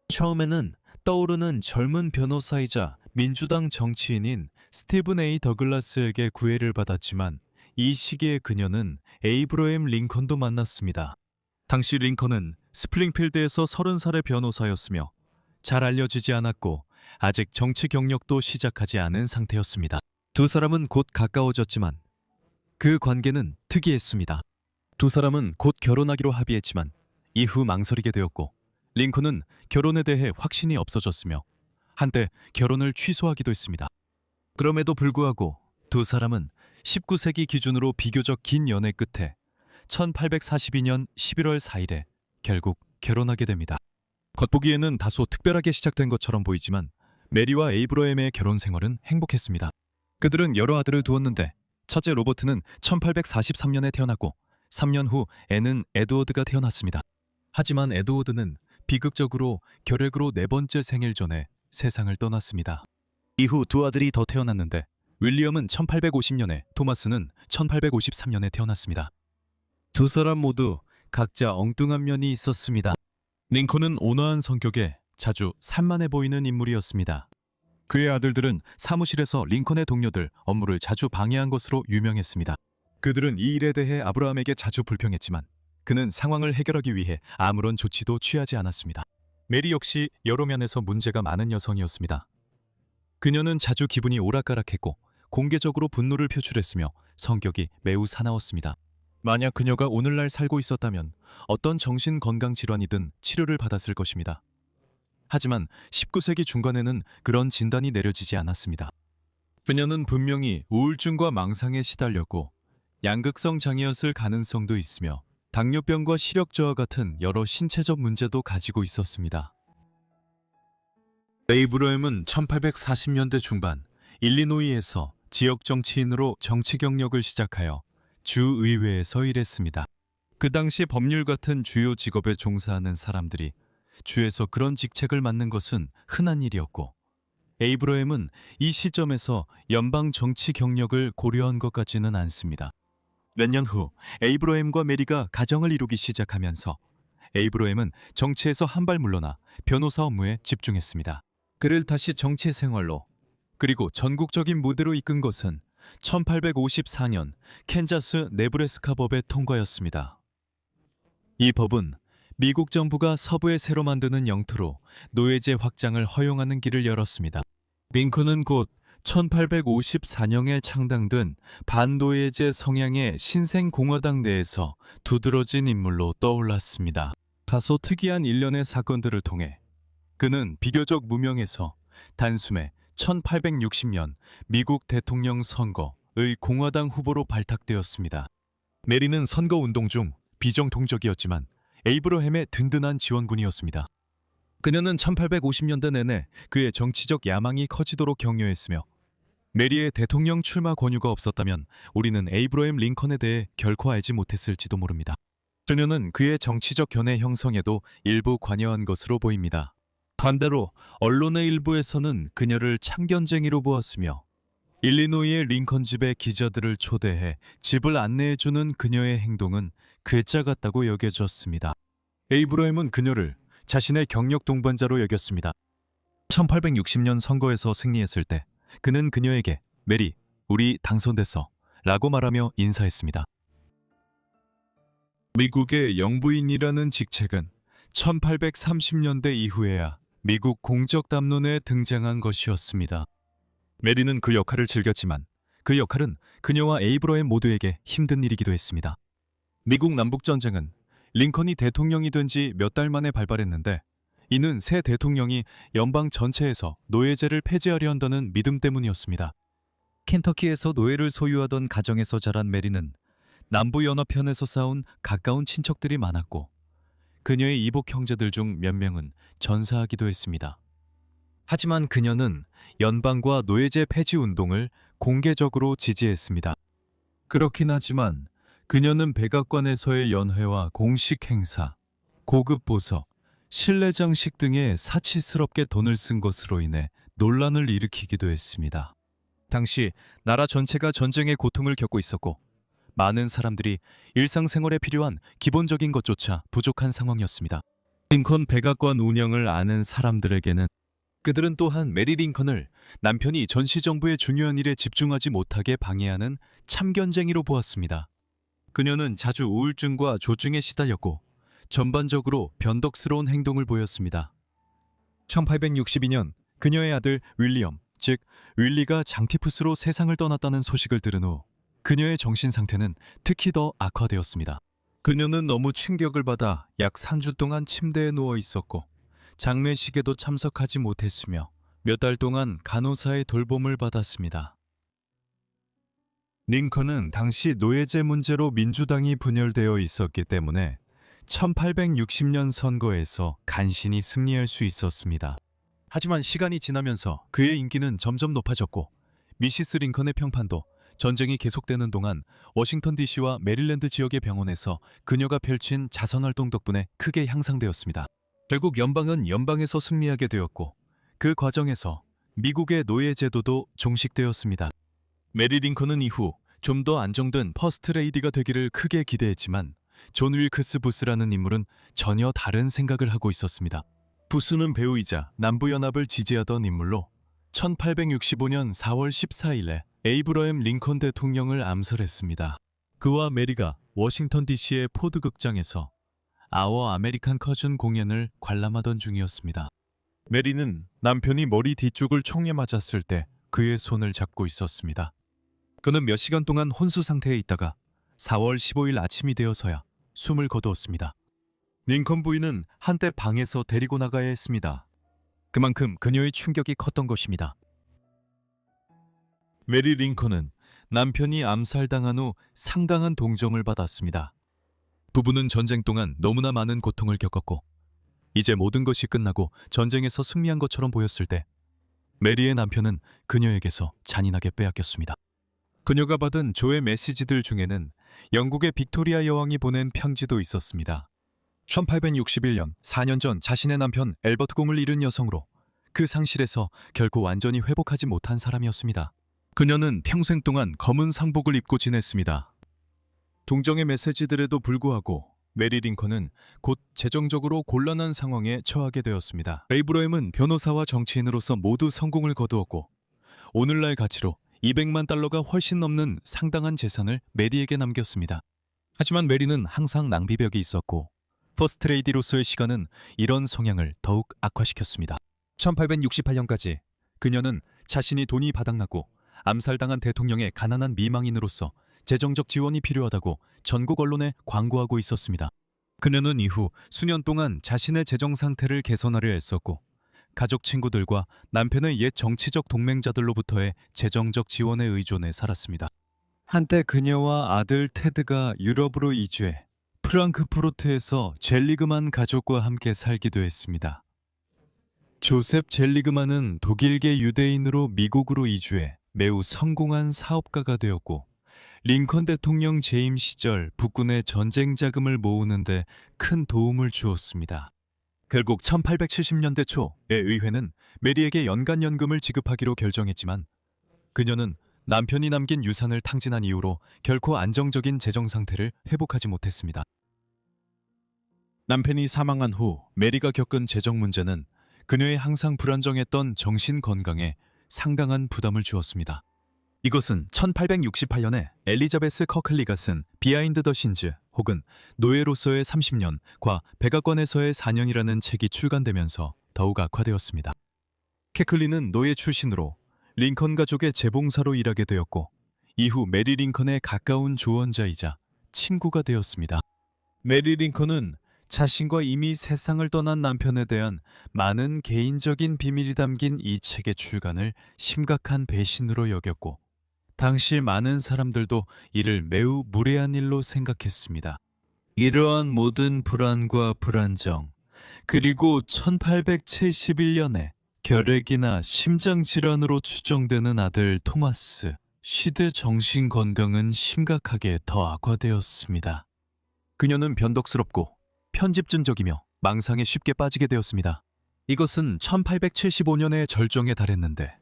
처음에는 떠오르는 젊은 변호사이자 민주당 정치인인 스티븐 A. 더글라스에게 구애를 받았지만 이 시기에 그녀는 에이브러햄 링컨도 만났습니다. 당시 링컨은 스프링필드에서 30살의 변호사였으며 잘 알려지지 않았고 아직 정치 경력도 시작하지 않은 상태였습니다. 두 사람은 곧 가까워졌지만 그 관계는 특이했습니다. 두 사람은 곧 결혼하기로 합의했지만 이후 망설이게 되었고 링컨은 결혼에 대해 확신이 없어졌으며 한때 결혼을 취소하기도 했습니다. 그럼에도 불구하고 두 사람은 19세기 기준으로 비교적 긴 연애 끝에 1842년 11월 4일에 결국 결혼하게 됩니다. 겉보기에는 다소 특별하게 시작된 것처럼 보이지만 메리와 에이브러햄의 결혼 생활은 행복했습니다. 그들은 여러 아들을 두었는데 첫째 로버트는 1843년에 태어났고 3년 후 애는 에드워드가 태어났습니다. 하지만 에드워드는 비극적으로 결핵으로 4번째 생일 전에 세상을 떠났습니다. 이후 두 아들이 더 태어났는데 윌리엄은 1850년에, 토마스는 1853년에 태어났습니다. 두 사람 모두 각자 엉뚱한 면이 있었습니다. 링컨은 온화한 성격에 자주 산만해 보이는 인물이었습니다. 그의 아들들은 사무실에서 링컨의 동료들 업무를 자주 방해한 것으로 유명했습니다. 그들은 이 일에 대해 아브라함에게 자주 불평했지만 그는 상황을 해결하기 위해 아무런 조치도 취하지 않았습니다. 메리 역시 여러 면에서 문제가 많은 여성이었습니다. 그녀는 자주 기분이 오락가락했고 공개적으로 분노를 표출했으며 성격이 매우 사나웠습니다. 만약 그녀가 오늘날 살고 있었다면 어떤 정신건강질환이든 치료를 받았을 것입니다. 하지만 19세기 중반에는 그런 진단이 내려지지 않았습니다. 그녀는 분명히 우울증과 망상에 시달렸고 양극성 장애였을 가능성도 있으며 당뇨병과 시력저하 같은 여러 신체적 문제도 가지고 있었습니다. 에이브러햄은 1840년대 중반 일리노이에서 지역 정치인으로 정치 경력을 시작하여 주의회에서 일했습니다. 그 당시 법률 같은 주요 직업에 종사하는 사람들이 주에서 그런 직책을 맡는 것은 흔한 일이었고 에이브러햄은 이 시점에서 연방 정치 경력을 고려한 것 같지는 않습니다. 몇 년 후 에이브러햄과 메리가 가정을 이루기 시작하면서 에이브러햄은 정치에서 한 발 물러나 변호사 업무에 집중했습니다. 그를 다시 정치 생활로 그리고 전국적인 무대로 이끈 것은 1854년 캔자스 네브래스카 법의 통과였습니다. 이 법은 미국 정부가 서부에 새로 만드는 영토로 노예제 확장을 허용하는 길을 열었습니다. 링컨은 곧 1854년에 창당된 반노예제 성향의 신생공화당 내에서 두드러진 인물로 떠올랐습니다. 다소 특이한 일련의 사건들을 통해 그는 비교적 무명에서 단숨에 1860년 미국 대통령 선거의 공화당 후보로 발탁되었습니다. 메리는 선거 운동 중 비정통적이었지만 에이브러햄의 든든한 지원군이었습니다. 그녀는 1850년대 내내 그의 정치적 야망이 커지도록 격려했으며 메리의 대통령 출마 권유가 없었다면 우리는 에이브러햄 링컨에 대해 결코 알지 못했을지도 모릅니다. 그녀는 그의 정치적 견해 형성에도 일부 관여한 것으로 보입니다. 반대로 언론의 일부에서는 그녀를 참견쟁이로 보았으며 일리노이의 링컨 집에 기자들을 초대해 집을 안내해주는 그녀의 행동은 괴짜 같다고 여겨졌습니다. 에이브러햄은 그녀를 자신의 경력 동반자로 여겼습니다. 1860년 선거에서 승리했을 때 그는 그녀에게 메리, 우리 당선됐어 라고 말하며 인사했습니다. 미국의 영부인이라는 직책은 1830년대 이후에야 미국 공적 담론에 등장한 것이었습니다. 메리는 그 역할을 즐겼지만 그 역할은 그녀와 에이브러햄 모두에게 힘든 일이기도 했습니다. 미국 남북전쟁은 링컨이 대통령이 된 지 몇 달 만에 발발했는데 이는 새 대통령이 연방 전체에서 노예제를 폐지하려 한다는 믿음 때문이었습니다. 켄터키에서 노예를 소유하던 가정에서 자란 메리는 남부연합편에서 싸운 가까운 친척들이 많았고 그녀의 이복 형제들 중 몇 명은 전사하기도 했습니다. 하지만 그녀는 연방과 노예제 폐지 운동을 공개적으로 지지했습니다. 그렇긴 하지만 그녀는 백악관에서의 연회와 공식 행사, 고급 보석, 실내 장식 등에 사치스럽게 돈을 쓴 것으로 인해 논란을 일으키기도 했습니다. 당시 나라 전체가 전쟁의 고통을 겪고 있었고 많은 사람들이 일상생활에 필요한 기본적인 것조차 부족한 상황이었습니다. 링컨 백악관 운영을 아는 사람들에게는 그들은 또한 메리 링컨을 남편이 전시정부의 중요한 일에 집중하지 못하게 방해하는 참견쟁이로 보았습니다. 그녀는 자주 우울증과 조증에 시달렸고 전반적으로 변덕스러운 행동을 보였습니다. 1862년 그녀의 아들 윌리엄, 즉 윌리가 장티푸스로 세상을 떠났다는 소식을 들은 후 그녀의 정신 상태는 특히 더 악화되었습니다. 그녀는 너무 충격을 받아 약 3주 동안 침대에 누워 있었고 장례식에도 참석하지 못했으며 몇 달 동안 간호사의 돌봄을 받았습니다. 링컨은 당시 노예제 문제로 민주당이 분열되어 있었기 때문에 1860년 선거에서 간신히 승리할 수 있었습니다. 하지만 시간이 지나면서 그의 인기는 점점 높아졌고 미시스 링컨의 평판도 전쟁이 계속되는 동안 워싱턴 DC와 메릴랜드 지역의 병원에서 그녀가 펼친 자선활동 덕분에 크게 향상되었습니다. 결국 연방은 연방에서 승리하게 되었고 그 과정에서 미국의 노예 제도도 종식되었습니다. 메리 링컨은 이후 좀 더 안정된 퍼스트 레이디가 되기를 크게 기대했지만 존 윌크스 부스라는 인물은 전혀 다른 생각을 하고 있었습니다. 부스는 배우이자 남부연합을 지지하던 인물로 1865년 4월 14일에 에이브러햄 링컨 대통령을 암살했습니다. 그와 메리가 워싱턴 DC의 포드 극장에서 아워 아메리칸 커즌 공연을 관람하던 중이었습니다. 메리는 남편이 머리 뒤쪽을 총에 맞았을 때 그의 손을 잡고 있었습니다. 그는 몇 시간 동안 혼수 상태에 있다가 4월 15일 아침이 되어서야 숨을 거두었습니다. 링컨 부인은 한때 방에서 데리고 나가야 했습니다. 그만큼 그녀의 충격이 컸던 것입니다. 메리 링컨은 남편이 암살당한 후 상당한 동정을 받았습니다. 부부는 전쟁 동안 너무나 많은 고통을 겪었고 이제 모든 것이 끝나고 전쟁에서 승리한 것처럼 보였을 때 메리의 남편은 그녀에게서 잔인하게 빼앗겼습니다. 그녀가 받은 조의 메시지들 중에는 영국의 빅토리아 여왕이 보낸 편지도 있었습니다. 1861년 4년 전 자신의 남편 엘버트 공을 잃은 여성으로 그 상실에서 결코 완전히 회복하지 못한 사람이었습니다. 그녀는 평생 동안 검은 상복을 입고 지냈습니다. 동정의 메시지들에도 불구하고 메리 링컨은 곧 재정적으로 곤란한 상황에 처하게 되었습니다. 에이브러햄은 변호사와 정치인으로서 모두 성공을 거두었고 오늘날 가치로 200만 달러가 훨씬 넘는 상당한 재산을 메리에게 남겼습니다. 하지만 메리는 항상 낭비벽이 있었고 퍼스트레이디로서의 시간은 이런 성향을 더욱 악화시켰습니다. 1868년까지 그녀는 자신이 돈이 바닥나고 암살당한 대통령의 가난한 미망인으로서 재정적 지원이 필요하다고 전국 언론에 광고하고 있었습니다. 그녀는 이후 수년 동안 자신의 재정 상태를 개선하려 애썼고 가족 친구들과 남편의 옛 정치적 동맹자들로부터의 재정적 지원에 의존해 살았습니다. 한때 그녀와 아들 테드가 유럽으로 이주해 프랑크푸르트에서 젤리그만 가족과 함께 살기도 했습니다. 조셉 젤리그만은 독일계 유대인으로 미국으로 이주해 매우 성공한 사업가가 되었고 링컨 대통령 재임 시절 북군의 전쟁 자금을 모으는데 큰 도움을 주었습니다. 결국 1870년대 초의 의회는 메리에게 연간 연금을 지급하기로 결정했지만 그녀는 남편이 남긴 유산을 탕진한 이후로 결코 안정적인 재정 상태를 회복하지 못했습니다. 남편이 사망한 후 메리가 겪은 재정 문제는 그녀의 항상 불안정했던 정신 건강에 상당한 부담을 주었습니다. 이것은 1868년에 엘리자베스 커클리가 쓴 비하인드 더 신즈 혹은 노예로서의 30년과 백악관에서의 4년이라는 책이 출간되면서 더욱 악화되었습니다. 캐클리는 노예 출신으로 링컨 가족의 재봉사로 일하게 되었고 이후 메리 링컨의 가까운 조언자이자 친구가 되었습니다. 메리 링컨은 자신과 이미 세상을 떠난 남편에 대한 많은 개인적인 비밀이 담긴 이 책의 출간을 심각한 배신으로 여겼고 당시 많은 사람들도 이를 매우 무례한 일로 생각했습니다. 이러한 모든 불안과 불안정, 그리고 1871년에 결핵이나 심장질환으로 추정되는 아들 토마스, 시대 정신 건강은 심각하게 더 악화되었습니다. 그녀는 변덕스럽고 편집증적이며 망상에 쉽게 빠지게 되었습니다. 이것은 1875년에 절정에 달했는데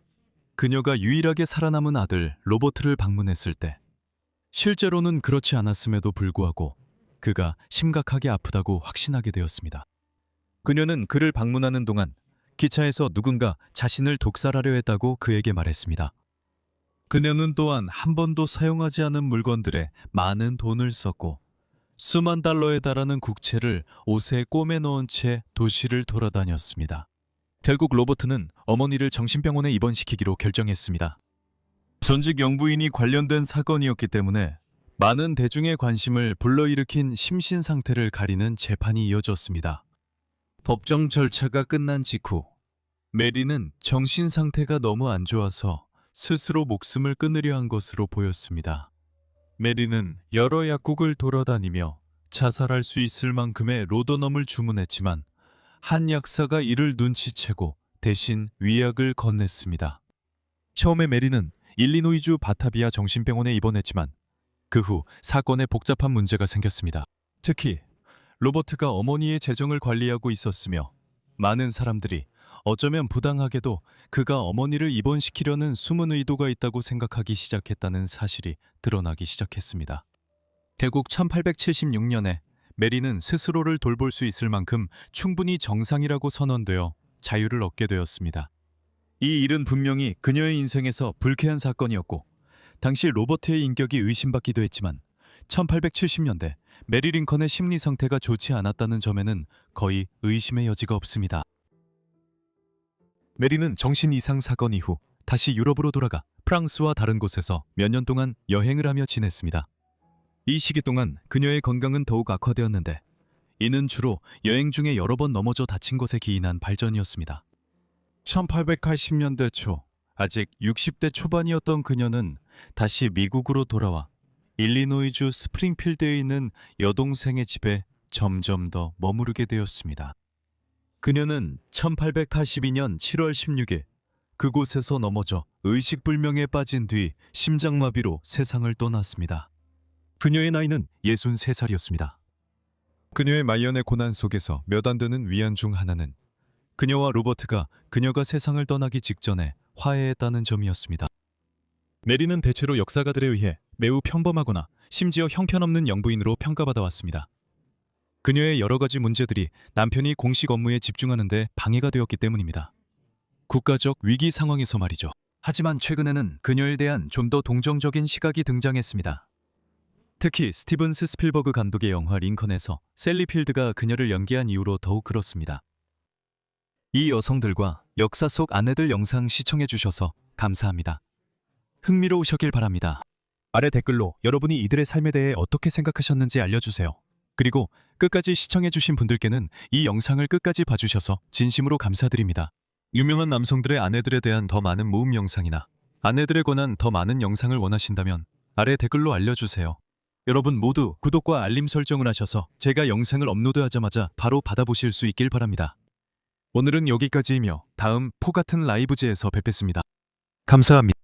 그녀가 유일하게 살아남은 아들 로버트를 방문했을 때 실제로는 그렇지 않았음에도 불구하고 그가 심각하게 아프다고 확신하게 되었습니다. 그녀는 그를 방문하는 동안 기차에서 누군가 자신을 독살하려 했다고 그에게 말했습니다. 그녀는 또한 한 번도 사용하지 않은 물건들에 많은 돈을 썼고 수만 달러에 달하는 국채를 옷에 꿰매 넣은 채 도시를 돌아다녔습니다. 결국 로버트는 어머니를 정신병원에 입원시키기로 결정했습니다. 전직 영부인이 관련된 사건이었기 때문에 많은 대중의 관심을 불러일으킨 심신 상태를 가리는 재판이 이어졌습니다. 법정 절차가 끝난 직후 메리는 정신 상태가 너무 안 좋아서 스스로 목숨을 끊으려 한 것으로 보였습니다. 메리는 여러 약국을 돌아다니며 자살할 수 있을 만큼의 로더넘을 주문했지만 한 약사가 이를 눈치채고 대신 위약을 건넸습니다. 처음에 메리는 일리노이주 바타비아 정신병원에 입원했지만 그 후 사건에 복잡한 문제가 생겼습니다. 특히 로버트가 어머니의 재정을 관리하고 있었으며 많은 사람들이 어쩌면 부당하게도 그가 어머니를 입원시키려는 숨은 의도가 있다고 생각하기 시작했다는 사실이 드러나기 시작했습니다. 결국 1876년에 메리는 스스로를 돌볼 수 있을 만큼 충분히 정상이라고 선언되어 자유를 얻게 되었습니다. 이 일은 분명히 그녀의 인생에서 불쾌한 사건이었고 당시 로버트의 인격이 의심받기도 했지만 1870년대 메리 링컨의 심리 상태가 좋지 않았다는 점에는 거의 의심의 여지가 없습니다. 메리는 정신 이상 사건 이후 다시 유럽으로 돌아가 프랑스와 다른 곳에서 몇 년 동안 여행을 하며 지냈습니다. 이 시기 동안 그녀의 건강은 더욱 악화되었는데 이는 주로 여행 중에 여러 번 넘어져 다친 것에 기인한 발전이었습니다. 1880년대 초 아직 60대 초반이었던 그녀는 다시 미국으로 돌아와 일리노이주 스프링필드에 있는 여동생의 집에 점점 더 머무르게 되었습니다. 그녀는 1882년 7월 16일 그곳에서 넘어져 의식불명에 빠진 뒤 심장마비로 세상을 떠났습니다. 그녀의 나이는 63살이었습니다. 그녀의 말년의 고난 속에서 몇 안 되는 위안 중 하나는 그녀와 로버트가 그녀가 세상을 떠나기 직전에 화해했다는 점이었습니다. 메리는 대체로 역사가들에 의해 매우 평범하거나 심지어 형편없는 영부인으로 평가받아 왔습니다. 그녀의 여러 가지 문제들이 남편이 공식 업무에 집중하는 데 방해가 되었기 때문입니다. 국가적 위기 상황에서 말이죠. 하지만 최근에는 그녀에 대한 좀 더 동정적인 시각이 등장했습니다. 특히 스티븐스 스필버그 감독의 영화 링컨에서 셀리 필드가 그녀를 연기한 이후로 더욱 그렇습니다. 이 여성들과 역사 속 아내들 영상 시청해 주셔서 감사합니다. 흥미로우셨길 바랍니다. 아래 댓글로 여러분이 이들의 삶에 대해 어떻게 생각하셨는지 알려주세요. 그리고 끝까지 시청해 주신 분들께는 이 영상을 끝까지 봐주셔서 진심으로 감사드립니다. 유명한 남성들의 아내들에 대한 더 많은 모험 영상이나 아내들에 관한 더 많은 영상을 원하신다면 아래 댓글로 알려주세요. 여러분 모두 구독과 알림 설정을 하셔서 제가 영상을 업로드하자마자 바로 받아보실 수 있길 바랍니다. 오늘은 여기까지이며 다음 포 같은 라이브제에서 뵙겠습니다. 감사합니다.